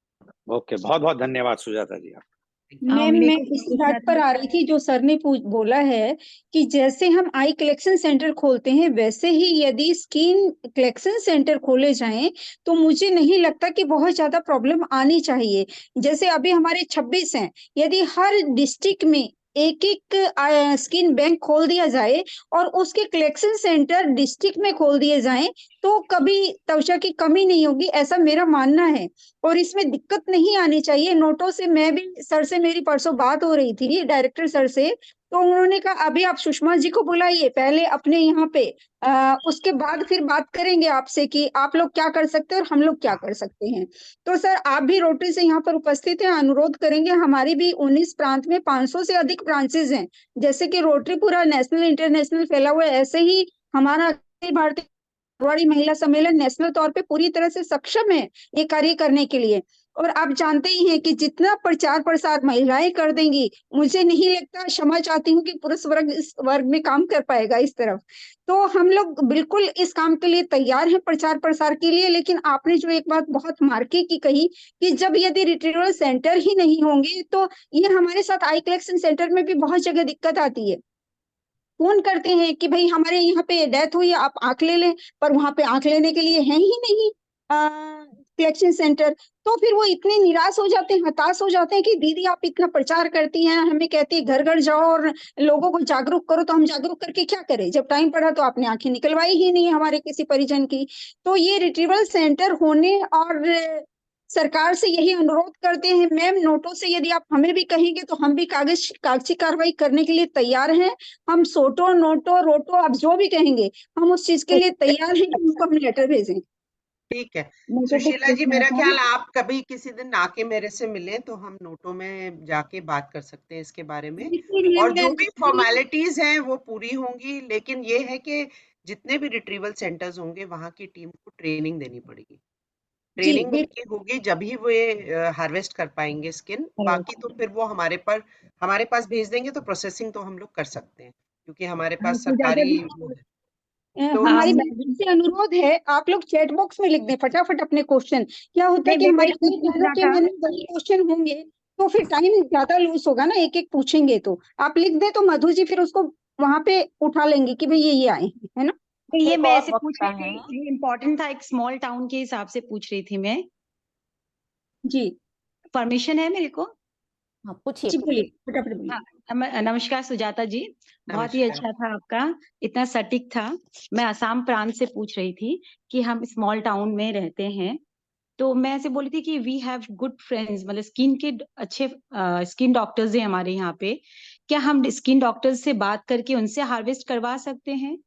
ओके, बहुत बहुत धन्यवाद सुजाता जी आप। मैम मेरे मैं को इसी पूछना बात पर था। आ रही थी जो सर ने बोला है कि जैसे हम आई कलेक्शन सेंटर खोलते हैं वैसे ही यदि स्किन कलेक्शन सेंटर खोले जाएं तो मुझे नहीं लगता कि बहुत ज्यादा प्रॉब्लम आनी चाहिए। जैसे अभी हमारे 26 हैं, यदि हर डिस्ट्रिक्ट में एक एक स्किन बैंक खोल दिया जाए और उसके कलेक्शन सेंटर डिस्ट्रिक्ट में खोल दिए जाएं तो कभी त्वचा की कमी नहीं होगी, ऐसा मेरा मानना है। और इसमें दिक्कत नहीं आनी चाहिए। नोटों से मैं भी, सर से मेरी परसों बात हो रही थी डायरेक्टर सर से, तो उन्होंने कहा अभी आप सुषमा जी को बुलाइए पहले अपने यहाँ पे, उसके बाद फिर बात करेंगे आपसे कि आप लोग क्या कर सकते हैं और हम लोग क्या कर सकते हैं। तो सर आप भी रोटरी से यहाँ पर उपस्थित हैं, अनुरोध करेंगे। हमारी भी 19 प्रांत में 500 से अधिक ब्रांचेज हैं। जैसे कि रोटरी पूरा नेशनल इंटरनेशनल फैला हुआ है, ऐसे ही हमारा भारतीय मारवाड़ी महिला सम्मेलन नेशनल तौर पे पूरी तरह से सक्षम है ये कार्य करने के लिए। और आप जानते ही हैं कि जितना प्रचार प्रसार महिलाएं कर देंगी, मुझे नहीं लगता, क्षमा चाहती हूँ, कि पुरुष वर्ग इस वर्ग में काम कर पाएगा इस तरफ। तो हम लोग बिल्कुल इस काम के लिए तैयार हैं, प्रचार प्रसार के लिए। लेकिन आपने जो एक बात बहुत मार्के की कही कि जब यदि रिट्रीवल सेंटर ही नहीं होंगे तो ये हमारे साथ आई कलेक्शन सेंटर में भी बहुत जगह दिक्कत आती है। फोन करते हैं कि भाई हमारे यहाँ पे डेथ हुई है, आप आंख ले लें, पर वहां पे आंख लेने के लिए है ही नहीं कलेक्शन सेंटर। तो फिर वो इतने निराश हो जाते हैं, हताश हो जाते हैं कि दीदी आप इतना प्रचार करती हैं, हमें कहती है घर घर जाओ और लोगों को जागरूक करो, तो हम जागरूक करके क्या करें जब टाइम पड़ा तो आपने आंखें निकलवाई ही नहीं हमारे किसी परिजन की। तो ये रिट्रीवल सेंटर होने, और सरकार से यही अनुरोध करते हैं मैम, नोटों से यदि आप हमें भी कहेंगे तो हम भी कागजी कार्रवाई करने के लिए तैयार हैं। हम सोटो नोटो रोटो आप जो भी कहेंगे, हम उस चीज के लिए तैयार हैं कि उनको हम लेटर भेजें। ठीक है मेरे को कुछ सुशीला जी, पूछना मेरा था। ख्याल आप कभी किसी दिन आके मेरे से मिलें तो हम नोटो में जाके बात कर सकते हैं इसके बारे में। बिल्कुल और मैं जो भी फॉर्मेलिटीज हैं वो पूरी होंगी, लेकिन ये है कि जितने भी रिट्रीवल सेंटर्स होंगे वहां की टीम को ट्रेनिंग देनी पड़ेगी। ट्रेनिंग बिल्कुल। उनकी होगी जब ही वे हार्वेस्ट कर पाएंगे स्किन। बाकी तो फिर वो हमारे पास भेज देंगे तो प्रोसेसिंग तो हम लोग कर सकते हैं, क्योंकि हमारे पास सुजाता सरकारी जी, वो है। तो हाँ हमारी मैं बहन से अनुरोध है, आप लोग चैट बॉक्स में लिख दें फटाफट अपने क्वेश्चन। क्या होता है कि मैं हमारे वही कई लोगों पूछना के था। मन में वही क्वेश्चन होंगे, तो फिर टाइम ज्यादा लूज होगा ना, एक एक पूछेंगे। तो आप लिख दें तो मधु जी फिर उसको वहां पे उठा लेंगे कि भाई ये आए हैं, है ना। तो ये एक मैं और ऐसे पूछ वक्ता रही है। थी, ये इम्पोर्टेंट था, एक स्मॉल टाउन के हिसाब से पूछ रही थी मैं। जी परमिशन है मेरे को? हाँ, पूछिए जी, बोलिए पूछिए। फटाफट बोलिए। हाँ, नमस्कार सुजाता जी, बहुत ही नमस्कार। अच्छा था आपका, इतना सटीक था। मैं असम प्रांत से पूछ रही थी कि हम स्मॉल टाउन में रहते हैं, तो मैं ऐसे बोली थी कि वी हैव गुड फ्रेंड्स, मतलब स्किन के अच्छे स्किन डॉक्टर्स हैं हमारे यहाँ पे। क्या हम स्किन डॉक्टर्स से बात करके उनसे हार्वेस्ट करवा सकते हैं?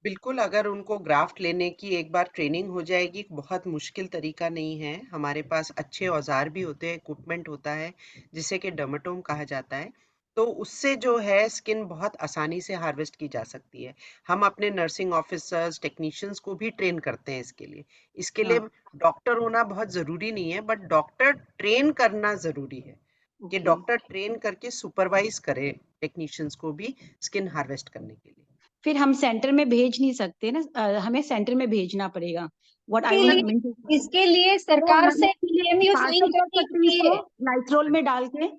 बिल्कुल, अगर उनको ग्राफ्ट लेने की एक बार ट्रेनिंग हो जाएगी, बहुत मुश्किल तरीका नहीं है। हमारे पास अच्छे औजार भी होते हैं, इक्विपमेंट होता है, जिसे कि डर्मेटोम कहा जाता है। तो उससे जो है स्किन बहुत आसानी से हार्वेस्ट की जा सकती है। हम अपने नर्सिंग ऑफिसर्स, टेक्नीशियंस को भी ट्रेन करते हैं इसके लिए। इसके लिए हाँ, डॉक्टर होना बहुत ज़रूरी नहीं है, बट डॉक्टर ट्रेन करना ज़रूरी है, कि ओके। डॉक्टर ट्रेन करके सुपरवाइज़ करे टेक्नीशियंस को भी स्किन हार्वेस्ट करने के लिए। फिर हम सेंटर में भेज नहीं सकते ना, हमें सेंटर में भेजना पड़ेगा। व्हाट आई इसके वांट लिए मीन टू, इसके लिए तो सरकार से हम ईएमयू साइन पार्सल कर करनी सकते हैं होती इसको है। नाइट्रोल में डाल के?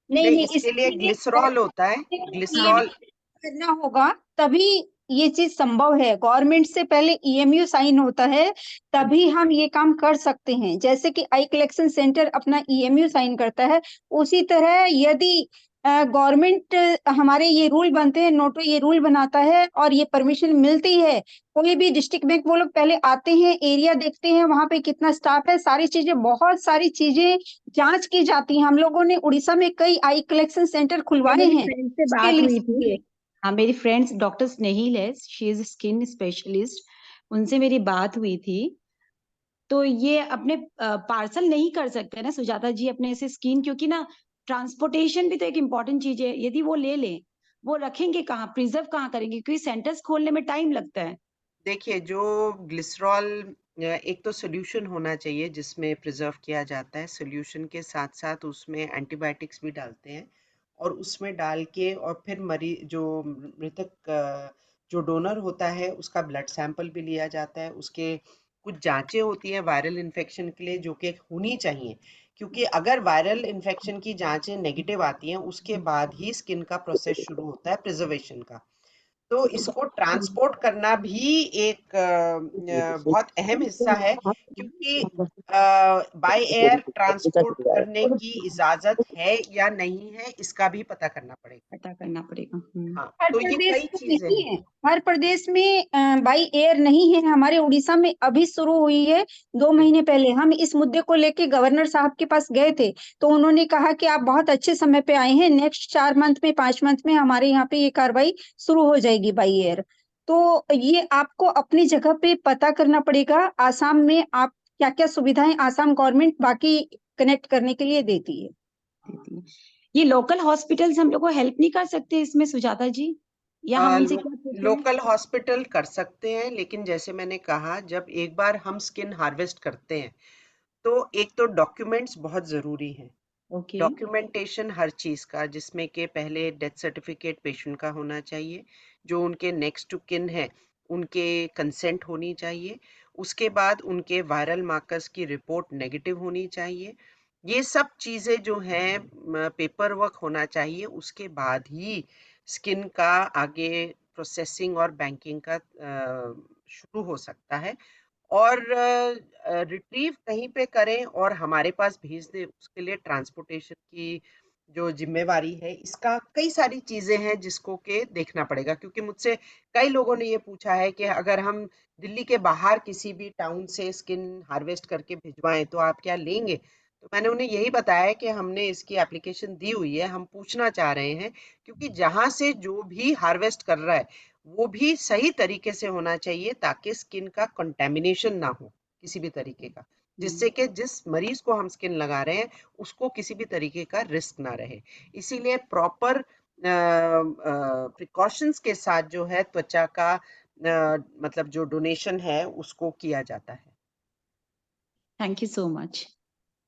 नहीं नहीं, नहीं, इसके लिए इसके लिए ग्लिसरॉल होता है, ईएमयू ग्लिसरॉल। करना होगा, तभी ये चीज संभव है। गवर्नमेंट से पहले ईएमयू साइन होता है, हाँ जी। तभी हम ये काम कर सकते हैं। जैसे कि आई कलेक्शन सेंटर अपना ईएमयू साइन करता है, उसी तरह यदि गवर्नमेंट हमारे ये रूल बनते हैं, नोटो ये रूल बनाता है और ये परमिशन मिलती है, कोई भी डिस्ट्रिक्ट बैंक वो लोग पहले आते हैं, एरिया देखते हैं, वहां पे कितना स्टाफ है, सारी चीजें, बहुत सारी चीजें जांच की जाती हैं। हम लोगों ने उड़ीसा में कई आई कलेक्शन सेंटर खुलवाए मेरी हैं फ्रेंड से इसके बात हुई थी। लिए। हाँ, मेरी फ्रेंड्स डॉक्टर स्नेहिल है, शी इज स्किन स्पेशलिस्ट, उनसे मेरी बात हुई थी। तो ये अपने पार्सल नहीं कर सकते ना सुजाता जी अपने से स्किन, क्योंकि ना ट्रांसपोर्टेशन भी तो एक इम्पोर्टेंट चीज है। यदि वो ले लें, वो रखेंगे कहाँ, प्रिजर्व कहाँ करेंगे, क्योंकि सेंटर्स खोलने में टाइम लगता है। देखिए, जो ग्लिसरॉल एक तो सोल्यूशन होना चाहिए जिसमें प्रिजर्व किया जाता है। सोल्यूशन के साथ साथ उसमें एंटीबायोटिक्स भी डालते हैं, और उसमें डाल के और फिर जो मृतक जो डोनर होता है उसका ब्लड सैंपल भी लिया जाता है। उसके कुछ जांचें होती हैं वायरल इन्फेक्शन के लिए, जो कि होनी चाहिए, क्योंकि अगर वायरल इन्फेक्शन की जांचें नेगेटिव आती हैं उसके बाद ही स्किन का प्रोसेस शुरू होता है प्रिजर्वेशन का। तो इसको ट्रांसपोर्ट करना भी एक बहुत अहम हिस्सा है, क्योंकि बाय एयर ट्रांसपोर्ट करने की इजाजत है या नहीं है, इसका भी पता करना पड़ेगा। पता करना पड़ेगा। हाँ, हर तो ये प्रदेश कई में चीजें नहीं हैं। है, हर प्रदेश में बाई एयर नहीं है। हमारे उड़ीसा में अभी शुरू हुई है, 2 महीने पहले हम इस मुद्दे को लेके गवर्नर साहब के पास गए थे, तो उन्होंने कहा कि आप बहुत अच्छे समय पे आए हैं, नेक्स्ट 4 मंथ में 5 मंथ में हमारे यहाँ पे ये कार्रवाई शुरू हो जाएगी बाई एयर। तो ये आपको अपनी जगह पे पता करना पड़ेगा, आसाम में आप क्या क्या सुविधाएं आसाम गवर्नमेंट बाकी कनेक्ट करने के लिए देती है। देती है। ये लोकल हॉस्पिटल्स हम लोग को हेल्प नहीं कर सकते इसमें सुजाता जी, या हम उनसे क्या पूछें? लोकल हॉस्पिटल कर सकते हैं, लेकिन जैसे मैंने कहा, जब एक बार हम स्किन हार्वेस्ट करते हैं तो एक तो डॉक्यूमेंट्स बहुत ज़रूरी हैं। ओके। डॉक्यूमेंटेशन हर चीज़ का, जिसमें कि पहले डेथ सर्टिफिकेट पेशेंट का होना चाहिए, जो उनके नेक्स्ट टू किन है उनके कंसेंट होनी चाहिए, उसके बाद उनके वायरल मार्कर्स की रिपोर्ट नेगेटिव होनी चाहिए। ये सब चीज़ें जो हैं पेपर वर्क होना चाहिए, उसके बाद ही स्किन का आगे प्रोसेसिंग और बैंकिंग का शुरू हो सकता है। और रिट्रीव कहीं पे करें और हमारे पास भेज दें, उसके लिए ट्रांसपोर्टेशन की जो जिम्मेवारी है, इसका कई सारी चीजें हैं जिसको के देखना पड़ेगा। क्योंकि मुझसे कई लोगों ने ये पूछा है कि अगर हम दिल्ली के बाहर किसी भी टाउन से स्किन हार्वेस्ट करके भिजवाएं तो आप क्या लेंगे। तो मैंने उन्हें यही बताया कि हमने इसकी एप्लीकेशन दी हुई है, हम पूछना चाह रहे हैं, क्योंकि जहां से जो भी हार्वेस्ट कर रहा है वो भी सही तरीके से होना चाहिए, ताकि स्किन का कंटेमिनेशन ना हो किसी भी तरीके का, जिससे कि जिस मरीज को हम स्किन लगा रहे हैं उसको किसी भी तरीके का रिस्क ना रहे। इसीलिए प्रॉपर प्रिकॉशंस के साथ जो है त्वचा का मतलब जो डोनेशन है उसको किया जाता है। Thank you so much.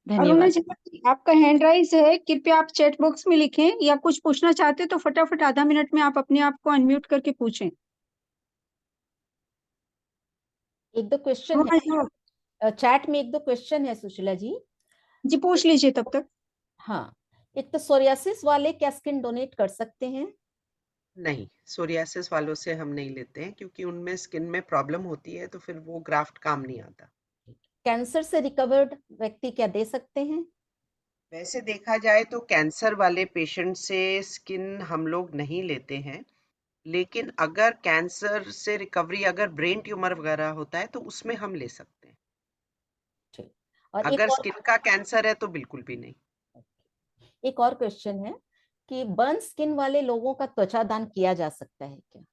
Aruna धन्यवाद। जी, आपका हैंड राइज है, कृपया आप चैट बॉक्स में लिखें, या कुछ पूछना चाहते तो फटाफट आधा मिनट में आप अपने आप को अनम्यूट करके पूछें। एक दो क्वेश्चन अरुणा जी, है चैट में, एक दो क्वेश्चन है सुशीला जी। जी पूछ लीजिए तब तक। हाँ, एक तो सोरियासिस वाले क्या स्किन डोनेट कर सकते हैं? नहीं, सोरियासिस वालों से हम नहीं लेते हैं क्योंकि उनमें स्किन में प्रॉब्लम होती है, तो फिर वो ग्राफ्ट काम नहीं आता। कैंसर से रिकवर्ड व्यक्ति क्या दे सकते हैं? वैसे देखा जाए तो कैंसर वाले पेशेंट से स्किन हम लोग नहीं लेते हैं, लेकिन अगर कैंसर से रिकवरी अगर ब्रेन ट्यूमर वगैरह होता है तो उसमें हम ले सकते हैं। ठीक। और अगर स्किन का कैंसर है तो बिल्कुल भी नहीं। एक और क्वेश्चन है कि बर्न स्किन वाले लोगों का त्वचा दान किया जा सकता है क्या?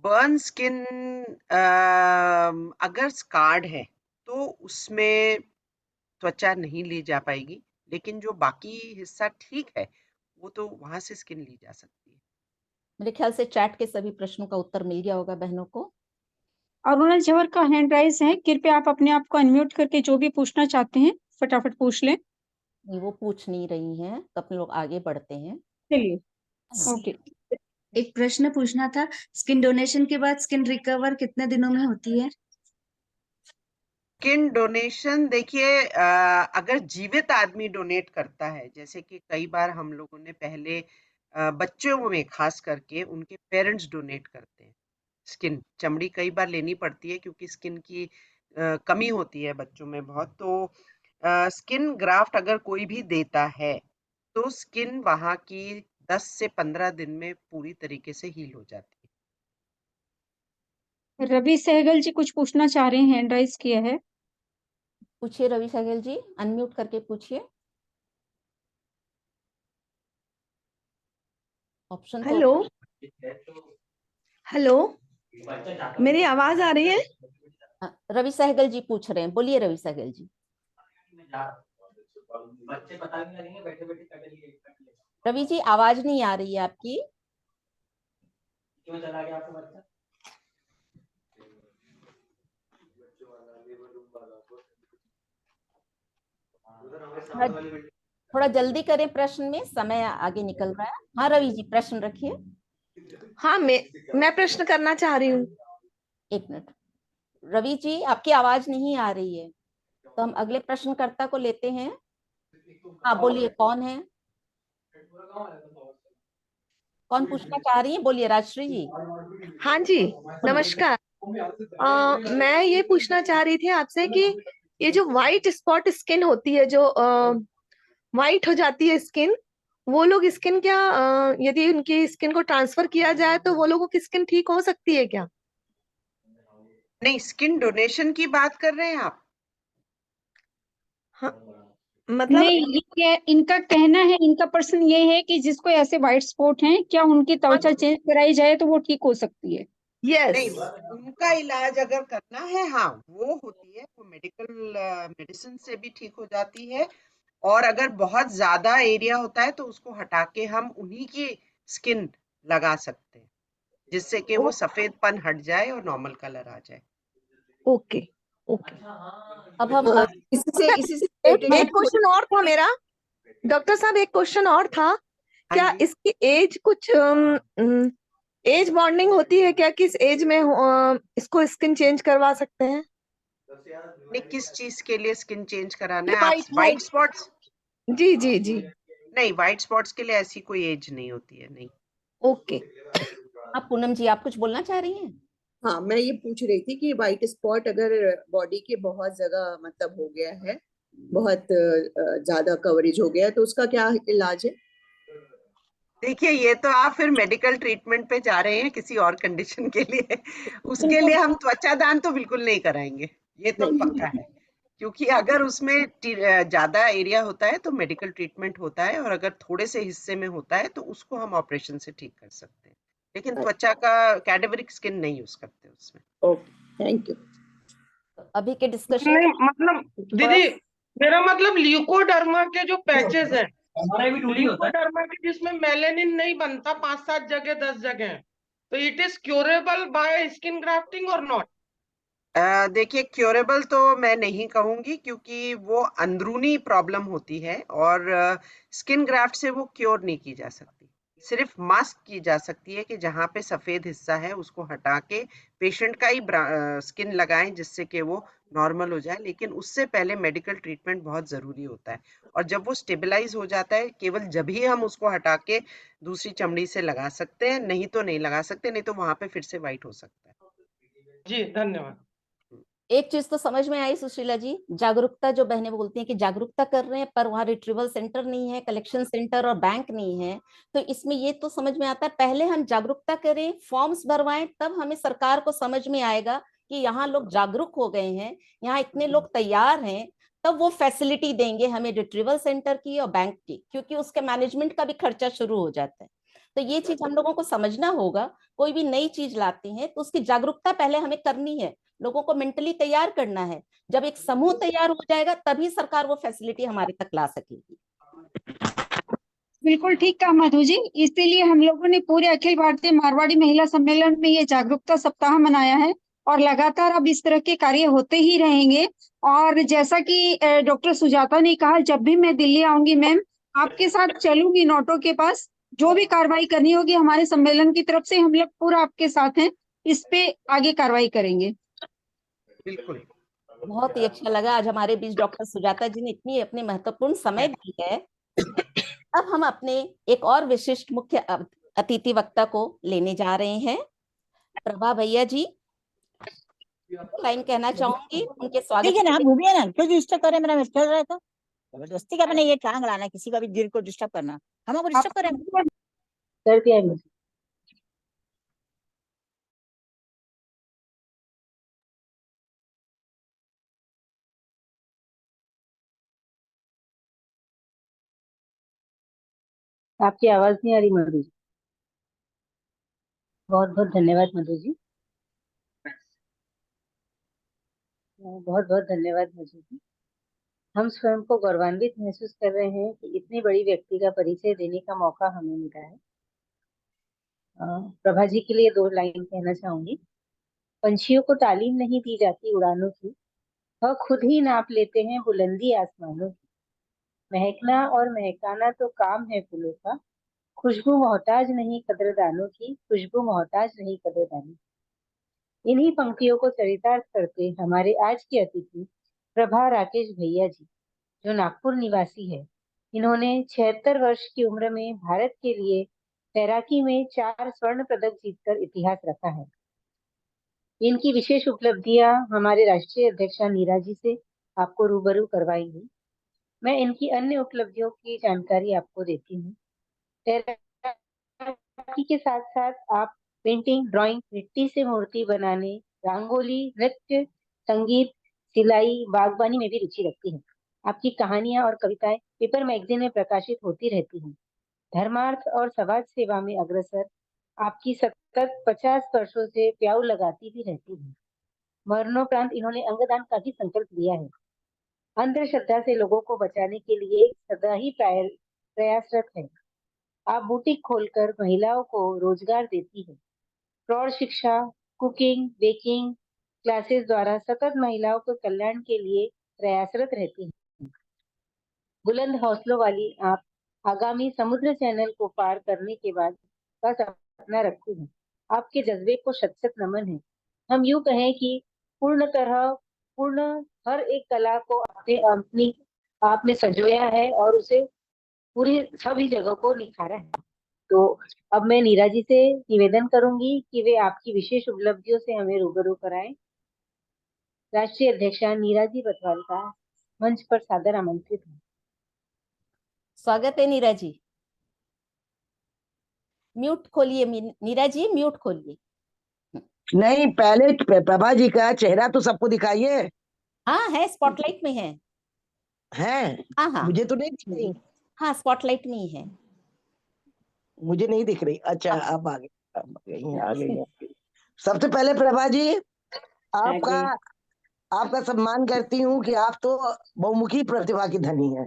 बर्न स्किन अगर स्कार्ड है तो उसमें त्वचा नहीं ली जा पाएगी, लेकिन जो बाकी हिस्सा ठीक है वो तो वहां से स्किन ली जा सकती है। मेरे ख्याल से चैट के सभी प्रश्नों का उत्तर मिल गया होगा बहनों को। अरुणा जवर का हैंड राइज है, कृपया आप अपने आप को अनम्यूट करके जो भी पूछना चाहते हैं फटाफट पूछ लें। नहीं, वो पूछ नहीं रही हैं, तो अपने लोग आगे बढ़ते हैं। चलिए, हाँ। ओके। एक प्रश्न पूछना था, स्किन डोनेशन के बाद स्किन रिकवर कितने दिनों में होती है? स्किन डोनेशन देखिए, अगर जीवित आदमी डोनेट करता है, जैसे कि कई बार हम लोगों ने पहले बच्चों में खास करके उनके पेरेंट्स डोनेट करते हैं स्किन, चमड़ी कई बार लेनी पड़ती है क्योंकि स्किन की कमी होती है बच्चों में बहुत, तो स्किन ग्राफ्ट अगर कोई भी देता है तो स्किन वहां की 10 से 15 दिन में पूरी तरीके से हील हो जाती है। रवि सहगल जी कुछ पूछना चाह रहे हैं, हैंड राइज किया है। पूछिए रवि सहगल जी, अनम्यूट करके पूछिए। ऑप्शन तो हेलो हेलो, मेरी आवाज आ रही है? रवि सहगल जी पूछ रहे हैं, बोलिए रवि सहगल जी। रवि जी आवाज नहीं आ रही है आपकी। थोड़ा जल्दी करें, प्रश्न में समय आगे निकल रहा है। हाँ रवि जी, प्रश्न रखिए। हाँ, मैं प्रश्न करना चाह रही हूँ। एक मिनट रवि जी, आपकी आवाज नहीं आ रही है, तो हम अगले प्रश्नकर्ता को लेते हैं। हाँ बोलिए, कौन है, कौन पूछना चाह रही है? बोलिए राजश्री जी। हाँ जी, नमस्कार। मैं ये पूछना चाह रही थी आपसे कि ये जो व्हाइट स्पॉट स्किन होती है, जो व्हाइट हो जाती है स्किन, वो लोग स्किन क्या, यदि उनकी स्किन को ट्रांसफर किया जाए तो वो लोगों की स्किन ठीक हो सकती है क्या? नहीं, स्किन डोनेशन की बात कर रहे हैं आप? हाँ, मतलब नहीं, इनका कहना है, इनका प्रश्न ये है कि जिसको ऐसे व्हाइट स्पॉट हैं, क्या उनकी त्वचा चेंज कराई जाए तो वो ठीक हो सकती है? नहीं, यस। उनका इलाज अगर करना है, हाँ वो होती है, वो मेडिकल मेडिसिन से भी ठीक हो जाती है, और अगर बहुत ज्यादा एरिया होता है तो उसको हटा के हम उन्हीं की स्किन लगा सकते हैं, जिससे कि वो सफेदपन हट जाए और नॉर्मल कलर आ जाए। Okay okay. अब हम इसी से एक related क्वेश्चन और था मेरा, डॉक्टर साहब, एक क्वेश्चन और था। क्या हाँ जी। इसकी एज कुछ एज बॉन्डिंग होती है क्या? किस एज में इसको स्किन चेंज करवा सकते हैं? नहीं, किस चीज के लिए स्किन चेंज कराना ये है? आप व्हाइट स्पॉट्स? जी जी जी। नहीं, व्हाइट स्पॉट्स के लिए ऐसी कोई एज नहीं होती है, नहीं। ओके। आप पूनम जी, आप कुछ बोलना चाह रही हैं? हाँ, मैं ये पूछ रही थी कि व्हाइट स्पॉट अगर बॉडी के बहुत जगह मतलब हो गया है, बहुत ज्यादा कवरेज हो गया है, तो उसका क्या इलाज है? देखिए, ये तो आप फिर मेडिकल ट्रीटमेंट पे जा रहे हैं किसी और कंडीशन के लिए। उसके लिए हम त्वचा दान तो बिल्कुल नहीं कराएंगे, ये तो नहीं। पक्का है, क्योंकि अगर उसमें ज्यादा एरिया होता है तो मेडिकल ट्रीटमेंट होता है, और अगर थोड़े से हिस्से में होता है तो उसको हम ऑपरेशन से ठीक कर सकते हैं, लेकिन त्वचा का कैडेवरिक स्किन नहीं यूज करते उसमें। Okay, thank you. अभी के डिस्कशन नहीं मतलब दीदी, मेरा मतलब ल्यूकोडर्मा के जो पैचेस हैं, ल्यूकोडर्मा के जिसमें मेलेनिन नहीं बनता 5-7 जगह 10 जगह, तो it is curable by skin grafting और नॉट? देखिए, क्योरेबल तो मैं नहीं कहूंगी, क्योंकि वो अंदरूनी प्रॉब्लम होती है और स्किन ग्राफ्ट से वो क्योर नहीं की जा सकती। सिर्फ मास्क की जा सकती है कि जहाँ पे सफेद हिस्सा है उसको हटा के पेशेंट का ही स्किन लगाएं, जिससे कि वो नॉर्मल हो जाए। लेकिन उससे पहले मेडिकल ट्रीटमेंट बहुत जरूरी होता है, और जब वो स्टेबलाइज हो जाता है, केवल जब ही हम उसको हटा के दूसरी चमड़ी से लगा सकते हैं, नहीं तो नहीं लगा सकते, नहीं तो वहां पे फिर से व्हाइट हो सकता है। जी धन्यवाद। एक चीज तो समझ में आई सुशीला जी, जागरूकता जो बहनें बोलती हैं कि जागरूकता कर रहे हैं पर वहाँ रिट्रीवल सेंटर नहीं है, कलेक्शन सेंटर और बैंक नहीं है। तो इसमें ये तो समझ में आता है, पहले हम जागरूकता करें, फॉर्म्स भरवाएं, तब हमें सरकार को समझ में आएगा कि यहाँ लोग जागरूक हो गए हैं, यहाँ इतने लोग तैयार हैं, तब वो फैसिलिटी देंगे हमें रिट्रीवल सेंटर की और बैंक की, क्योंकि उसके मैनेजमेंट का भी खर्चा शुरू हो जाता है। तो ये चीज हम लोगों को समझना होगा। कोई भी नई चीज लाते हैं तो उसकी जागरूकता पहले हमें करनी है, लोगों को मेंटली तैयार करना है। जब एक समूह तैयार हो जाएगा तभी सरकार वो फैसिलिटी हमारे तक ला सकेगी। बिल्कुल ठीक कहा मधु जी। इसीलिए हम लोगों ने पूरे अखिल भारतीय मारवाड़ी महिला सम्मेलन में ये जागरूकता सप्ताह मनाया है, और लगातार अब इस तरह के कार्य होते ही रहेंगे। और जैसा कि डॉक्टर सुजाता ने कहा, जब भी मैं दिल्ली आऊंगी मैम, आपके साथ चलूंगी नोटो के पास। जो भी कार्रवाई करनी होगी हमारे सम्मेलन की तरफ से, हम लोग पूरा आपके साथ हैं, इस पे आगे कार्रवाई करेंगे। बिल्कुल। बहुत ही अच्छा लगा आज हमारे बीच डॉक्टर सुजाता जी ने इतनी अपने महत्वपूर्ण समय दी है। अब हम अपने एक और विशिष्ट मुख्य अतिथि वक्ता को लेने जा रहे हैं, प्रभा भैया जी। लाइन कहना चाहूंगी उनके स्वागत ठीक है ना, के आप लिए। घूमिए ना, क्यों डिस्टर्ब करे, मेरा मिस चल रहा है तो जबरदस्ती का मैंने ये टांग लाना, किसी का भी दिल को डिस्टर्ब करना, हमको डिस्टर्ब करें कर दिया है मुझे। आपकी आवाज नहीं आ रही मधु जी। बहुत बहुत धन्यवाद मधु जी, बहुत बहुत धन्यवाद मधु जी। हम स्वयं को गौरवान्वित महसूस कर रहे हैं कि इतनी बड़ी व्यक्ति का परिचय देने का मौका हमें मिला है। प्रभा जी के लिए 2 लाइन कहना चाहूंगी। पंछियों को तालीम नहीं दी जाती उड़ानों की, वह खुद ही नाप लेते हैं बुलंदी आसमानों की। महकना और महकाना तो काम है फूलों का, खुशबू मोहताज नहीं कदरदानों की, खुशबू मोहताज नहीं कदरदानों की। इन्हीं पंक्तियों को चरितार्थ करते हमारे आज के अतिथि प्रभा राकेश भैया जी, जो नागपुर निवासी है। इन्होंने 76 वर्ष की उम्र में भारत के लिए तैराकी में 4 स्वर्ण पदक जीतकर इतिहास रखा है। इनकी विशेष उपलब्धियां हमारे राष्ट्रीय अध्यक्षा नीरा जी से आपको रूबरू करवाएंगी। मैं इनकी अन्य उपलब्धियों की जानकारी आपको देती हूँ। तैराकी के साथ साथ आप पेंटिंग, ड्राइंग, मिट्टी से मूर्ति बनाने, रंगोली, नृत्य, संगीत, सिलाई, बागवानी में भी रुचि रखती हैं। आपकी कहानियां और कविताएं पेपर मैगजीन में प्रकाशित होती रहती हैं। धर्मार्थ और समाज सेवा में अग्रसर आपकी सतत 50 वर्षों से प्याऊ लगाती भी रहती है। मरणोपरांत इन्होंने अंगदान का भी संकल्प लिया है। अंधश्रद्धा से लोगों को बचाने के लिए सदा ही प्रयासरत है। आप बुटीक खोलकर महिलाओं को रोजगार देती है। प्रौढ़ शिक्षा, कुकिंग, बेकिंग क्लासेस द्वारा सतत महिलाओं के कल्याण के लिए प्रयासरत रहती है। बुलंद हौसलों वाली आप आगामी समुद्र चैनल को पार करने के बाद का सपना रखती हैं। आपके जज्बे को शत शत नमन है। हम यूं कहें कि पूर्ण हर एक कला को अपनी आप में संजोया है और उसे पूरी सभी जगह को निखारा है। तो अब मैं नीरा जी से निवेदन करूंगी कि वे आपकी विशेष उपलब्धियों से हमें रूबरू कराएं। राष्ट्रीय अध्यक्षा नीरा जी बथवाल का मंच पर सादर आमंत्रित है। स्वागत है नीरा जी। म्यूट खोलिए नीरा जी, म्यूट खोलिए। नहीं, पहले प्रभा जी का चेहरा तो सबको दिखाइए। हाँ है, स्पॉटलाइट में है। हाँ, हाँ मुझे तो नहीं दिख रही। हाँ, स्पॉटलाइट में ही है। मुझे नहीं दिख रही। अच्छा, अब आ गई। सबसे पहले प्रभा जी, आपका सम्मान करती हूँ कि आप तो बहुमुखी प्रतिभा की धनी है।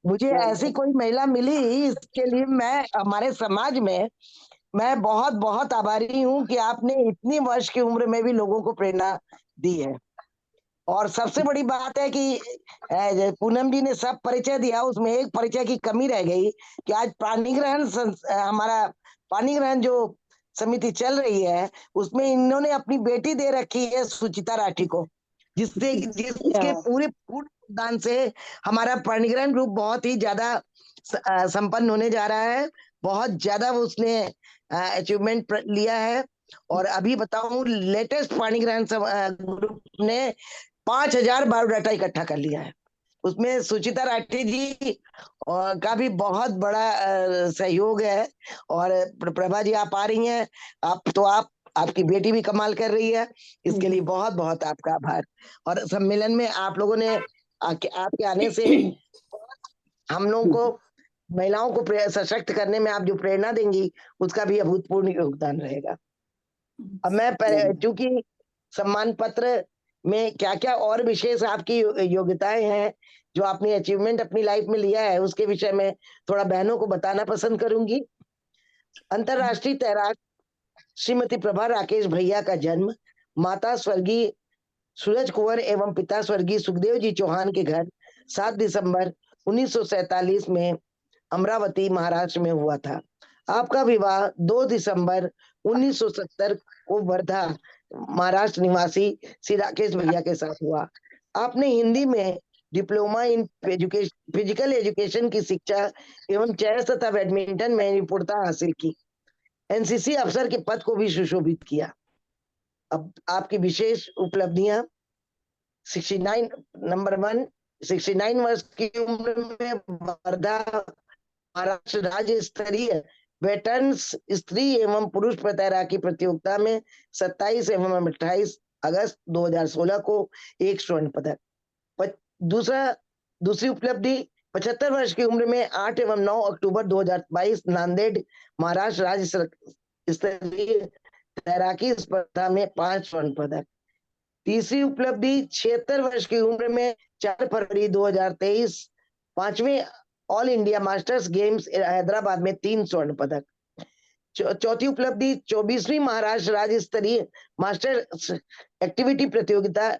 मुझे ऐसी कोई महिला मिली, इसके लिए मैं हमारे समाज में मैं बहुत बहुत आभारी हूँ कि आपने इतनी वर्ष की उम्र में भी लोगों को प्रेरणा दी है। और सबसे बड़ी बात है कि पूनम जी ने सब परिचय दिया, उसमें एक परिचय की कमी रह गई कि आज हमारा पानी ग्रहण जो समिति चल रही है उसमें इन्होंने अपनी बेटी दे रखी है सुचिता राठी को, जिसके पूरे पूर्ण योगदान से हमारा पानी ग्रहण ग्रुप बहुत ही ज्यादा संपन्न होने जा रहा है। बहुत ज्यादा उसने अचीवमेंट लिया है। और अभी बताऊं, लेटेस्ट पानी ग्रहण ग्रुप ने 5,000 बायोडाटा इकट्ठा कर लिया है। उसमें सुचिता राठी जी का भी बहुत बड़ा सहयोग है। और प्रभा जी आप आ रही हैं, आपकी बेटी भी कमाल कर रही है, इसके लिए बहुत बहुत आपका आभार। और सम्मेलन में आप लोगों ने आपके आने से हम लोगों को, महिलाओं को सशक्त करने में आप जो प्रेरणा देंगी उसका भी अभूतपूर्व योगदान रहेगा। अब मैं चूंकि सम्मान पत्र में क्या क्या और विशेष आपकी योग्यताएं हैं जो आपने अचीवमेंट अपनी लाइफ में लिया है उसके विषय में थोड़ा बहनों को बताना पसंद करूंगी। अंतरराष्ट्रीय तैराक श्रीमती प्रभा राकेश भैया का जन्म माता स्वर्गीय सूरज कुंवर एवं पिता स्वर्गीय सुखदेव जी चौहान के घर 7 दिसंबर 1947 में अमरावती महाराष्ट्र में हुआ था। आपका विवाह 2 दिसंबर 1970 को वर्धा महाराष्ट्र निवासी श्री राकेश भैया के साथ हुआ। आपने हिंदी में डिप्लोमा इन फिजिकल एजुकेशन की शिक्षा एवं चेस तथा बैडमिंटन में निपुणता हासिल की। एनसीसी अफसर के पद को भी सुशोभित किया। अब आपकी विशेष उपलब्धियां 69 नंबर 1 69 वर्ष की उम्र में वर्धा महाराष्ट्र राज्य स्तरीय वेटरन्स स्त्री एवं पुरुष तैराकी प्रतियोगिता में 27 एवं 28 अगस्त 2016 को 1 स्वर्ण पदक। दूसरी उपलब्धि 75 वर्ष की उम्र में 8 एवं 9 अक्टूबर 2022 नांदेड़ महाराष्ट्र राज्य स्तरीय तैराकी स्पर्धा में 5 स्वर्ण पदक। तीसरी उपलब्धि 76 वर्ष की उम्र में 4 फरवरी 2023 5वें all India masters games Hyderabad में 3 स्वर्ण पदक। चौथी उपलब्धि 24वीं महाराष्ट्र राज्य स्तरीय मास्टर्स एक्टिविटी प्रतियोगिता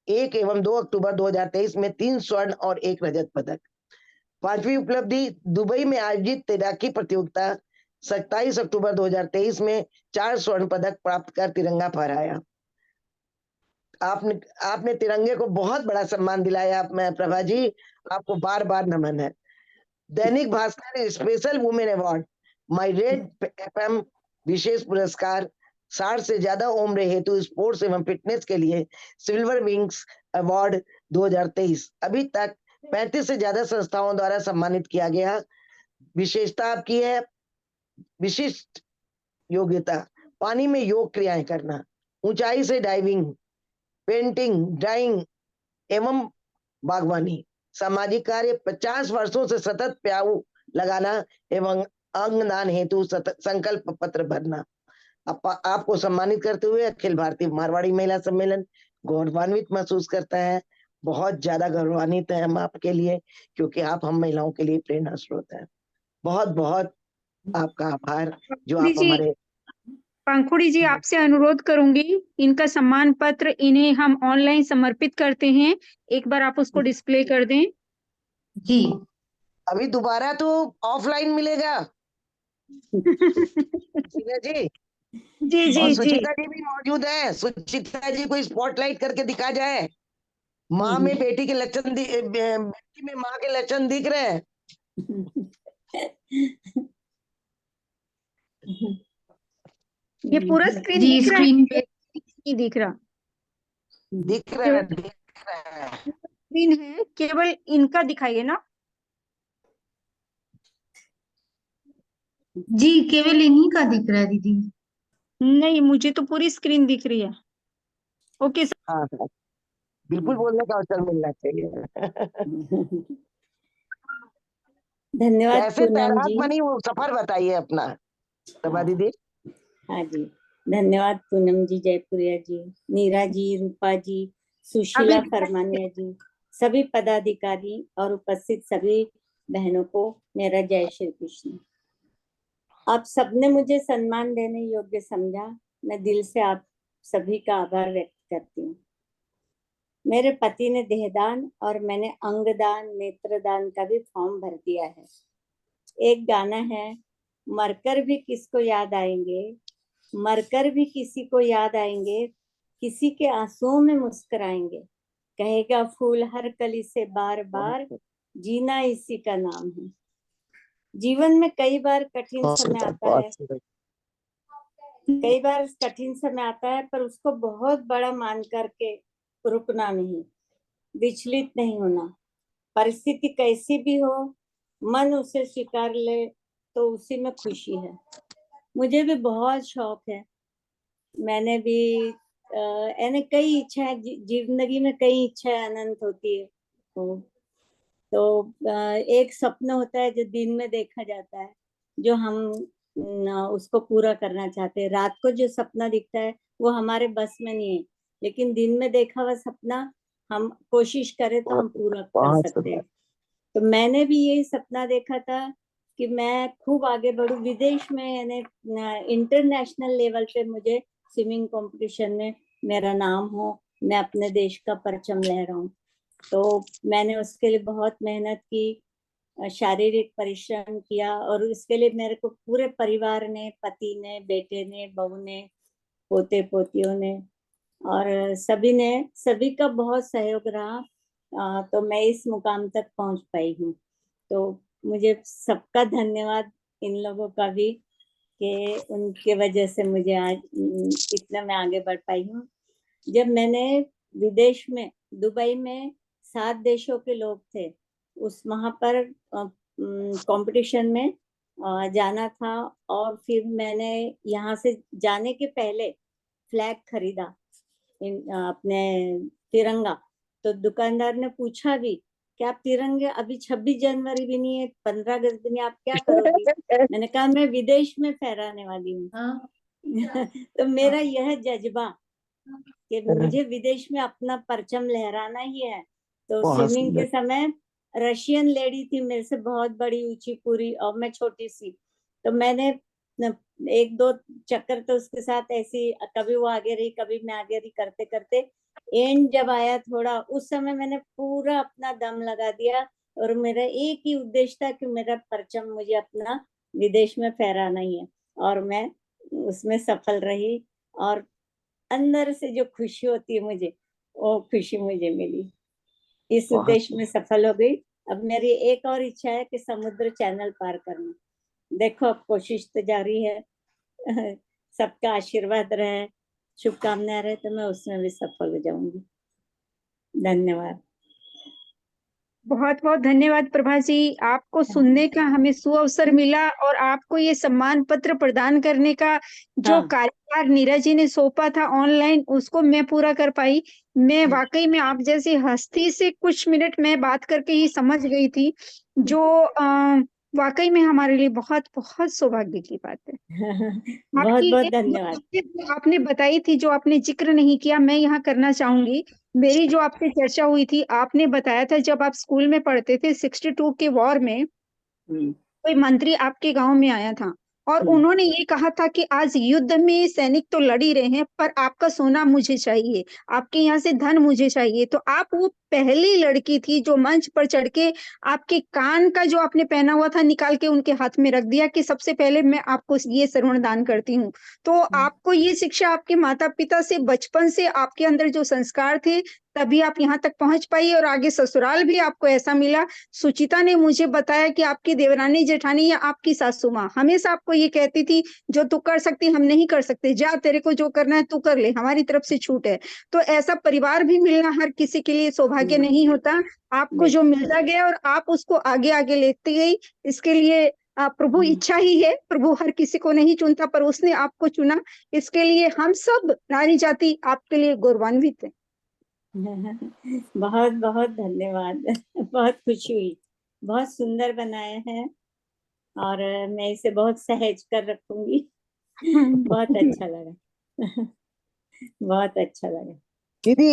1 एवं 2 अक्टूबर 2023 में 3 स्वर्ण और 1 रजत पदक। पांचवी उपलब्धि दुबई में आयोजित तैराकी प्रतियोगिता 27 अक्टूबर 2023 में 4 स्वर्ण पदक प्राप्त कर तिरंगा फहराया। आपने तिरंगे को बहुत बड़ा सम्मान दिलाया। मैं प्रभा जी आपको बार बार नमन है। Dainik Bhaskar special women award माई रेड एफएम विशेष पुरस्कार 60 से ज्यादा उम्र हेतु स्पोर्ट्स एवं फिटनेस के लिए सिल्वर विंग्स अवार्ड 2023 अभी तक 35 से ज्यादा संस्थाओं द्वारा सम्मानित किया गया। विशेषता आपकी है विशिष्ट योग्यता, पानी में योग क्रियाएं करना, ऊंचाई से डाइविंग, पेंटिंग, ड्राइंग एवं बागवानी, सामाजिक कार्य, 50 वर्षों से सतत प्याऊ लगाना एवं अंगदान हेतु संकल्प पत्र भरना। आपको सम्मानित करते हुए अखिल भारतीय मारवाड़ी महिला सम्मेलन गौरवान्वित महसूस करता है। बहुत ज्यादा गौरवान्वित है हम आपके लिए, क्योंकि आप हम महिलाओं के लिए प्रेरणा स्रोत है। बहुत बहुत आपका आभार जो आप हमारे। पंखुड़ी जी आपसे अनुरोध करूंगी, इनका सम्मान पत्र इन्हें हम ऑनलाइन समर्पित करते हैं, एक बार आप उसको डिस्प्ले कर दें। जी अभी दोबारा तो ऑफलाइन मिलेगा। जी जी जी और जी सुचिता जी भी मौजूद है। सुचिता जी को स्पॉटलाइट करके दिखा जाए। माँ में बेटी के लक्षण बेटी में माँ के लक्षण दिख रहे हैं। ये पूरा स्क्रीन दिख रहा है? नहीं दिख रहा। दिख रहा है स्क्रीन है, केवल इनका दिखाइए ना। जी केवल इन्हीं का दिख रहा है दीदी। नहीं मुझे तो पूरी स्क्रीन दिख रही है। Okay sir. हाँ बिल्कुल बोलने का अवसर मिलना चाहिए। धन्यवाद कैसे पूनम तैराक जी। बनी वो सफर बताइए अपना प्रभा दीदी। हाँ जी धन्यवाद पूनम जी, जयपुरिया जी, नीरा जी, रूपा जी, सुशीला फरमानिया जी, सभी पदाधिकारी और उपस्थित सभी बहनों को मेरा जय श्री कृष्ण। आप सबने मुझे सम्मान देने योग्य समझा, मैं दिल से आप सभी का आभार व्यक्त करती हूँ। मेरे पति ने देहदान और मैंने अंगदान नेत्रदान का भी फॉर्म भर दिया है। एक गाना है, मरकर भी किसको याद आएंगे, मरकर भी किसी को याद आएंगे, किसी के आंसुओं में मुस्कुराएंगे, कहेगा फूल हर कली से बार बार, जीना इसी का नाम है। जीवन में कई बार कठिन समय आता है, कई बार कठिन समय आता है, पर उसको बहुत बड़ा मान करके रुकना नहीं, विचलित नहीं होना। परिस्थिति कैसी भी हो, मन उसे स्वीकार ले तो उसी में खुशी है। मुझे भी बहुत शौक है, मैंने भी कई इच्छाएं, जिंदगी में कई इच्छाएं अनंत होती है। तो एक सपन होता है जो दिन में देखा जाता है, जो हम उसको पूरा करना चाहते हैं। रात को जो सपना दिखता है वो हमारे बस में नहीं है, लेकिन दिन में देखा हुआ सपना हम कोशिश करें तो हम पूरा कर सकते हैं। तो मैंने भी यही सपना देखा था कि मैं खूब आगे बढ़ूं, विदेश में, यानी इंटरनेशनल लेवल पे मुझे स्विमिंग कंपटीशन में मेरा नाम हो, मैं अपने देश का परचम लहराऊं। तो मैंने उसके लिए बहुत मेहनत की, शारीरिक परिश्रम किया, और इसके लिए मेरे को पूरे परिवार ने, पति ने, बेटे ने, बहू ने, पोते पोतियों ने और सभी का बहुत सहयोग रहा। तो मैं इस मुकाम तक पहुंच पाई हूँ। तो मुझे सबका धन्यवाद, इन लोगों का भी, कि उनके वजह से मुझे आज इतना मैं आगे बढ़ पाई हूँ। जब मैंने विदेश में, दुबई में 7 देशों के लोग थे, वहाँ पर कंपटीशन में जाना था, और फिर मैंने यहाँ से जाने के पहले फ्लैग खरीदा, अपने तिरंगा। तो दुकानदार ने पूछा भी कि आप तिरंगे, अभी 26 जनवरी भी नहीं है, 15 अगस्त भी नहीं, आप क्या करोगी? मैंने कहा मैं विदेश में फहराने वाली हूँ। तो मेरा यह जज्बा कि मुझे विदेश में अपना परचम लहराना ही है। तो स्विमिंग के समय रशियन लेडी थी मेरे से बहुत बड़ी, ऊंची पूरी, और मैं छोटी सी। तो मैंने 1-2 चक्कर तो उसके साथ ऐसी, कभी वो आगे रही कभी मैं आगे रही, करते करते एंड जब आया थोड़ा, उस समय मैंने पूरा अपना दम लगा दिया, और मेरा एक ही उद्देश्य था कि मेरा परचम मुझे अपना विदेश में फहराना ही है, और मैं उसमें सफल रही। और अंदर से जो खुशी होती है मुझे, वो खुशी मुझे मिली, इस उद्देश्य में सफल हो गई। अब मेरी एक और इच्छा है कि समुद्र चैनल पार करना। देखो, अब कोशिश तो जारी है। सबका आशीर्वाद रहे, शुभकामनाएं रहे, तो मैं उसमें भी सफल हो जाऊंगी। धन्यवाद। बहुत बहुत धन्यवाद प्रभा जी, आपको सुनने का हमें सुअवसर मिला, और आपको ये सम्मान पत्र प्रदान करने का जो कार्यभार नीरा जी ने सौंपा था ऑनलाइन, उसको मैं पूरा कर पाई। मैं वाकई में आप जैसी हस्ती से कुछ मिनट में बात करके ही समझ गई थी, जो वाकई में हमारे लिए बहुत बहुत सौभाग्य की बात है। बहुत आपकी बहुत एक धन्यवाद। बात आपने बताई थी, जो आपने जिक्र नहीं किया, मैं यहाँ करना चाहूंगी। मेरी जो आपसे चर्चा हुई थी, आपने बताया था जब आप स्कूल में पढ़ते थे 62 के वॉर में कोई मंत्री आपके गांव में आया था, और उन्होंने ये कहा था कि आज युद्ध में सैनिक तो लड़ ही रहे हैं, पर आपका सोना मुझे चाहिए, आपके यहाँ से धन मुझे चाहिए। तो आप वो पहली लड़की थी जो मंच पर चढ़ के आपके कान का जो आपने पहना हुआ था निकाल के उनके हाथ में रख दिया कि सबसे पहले मैं आपको ये श्रवण दान करती हूँ। तो आपको ये शिक्षा आपके माता पिता से, बचपन से आपके अंदर जो संस्कार थे, तभी आप यहाँ तक पहुंच पाई, और आगे ससुराल भी आपको ऐसा मिला। सुचिता ने मुझे बताया कि आपकी देवरानी जेठानी या आपकी सासू माँ हमेशा आपको ये कहती थी, जो तू कर सकती हम नहीं कर सकते, जा तेरे को जो करना है तू कर ले, हमारी तरफ से छूट है। तो ऐसा परिवार भी मिलना हर किसी के लिए सौभाग्य नहीं होता। आपको जो मिलता गया और आप उसको आगे आगे लेती गई, इसके लिए प्रभु इच्छा ही है, प्रभु हर किसी को नहीं चुनता, पर उसने आपको चुना। इसके लिए हम सब नारी जाति आपके लिए गौरवान्वित है। बहुत बहुत धन्यवाद। बहुत खुशी हुई, बहुत सुंदर बनाया है, और मैं इसे बहुत सहज कर रखूंगी। बहुत अच्छा लगा। बहुत अच्छा लगा दीदी।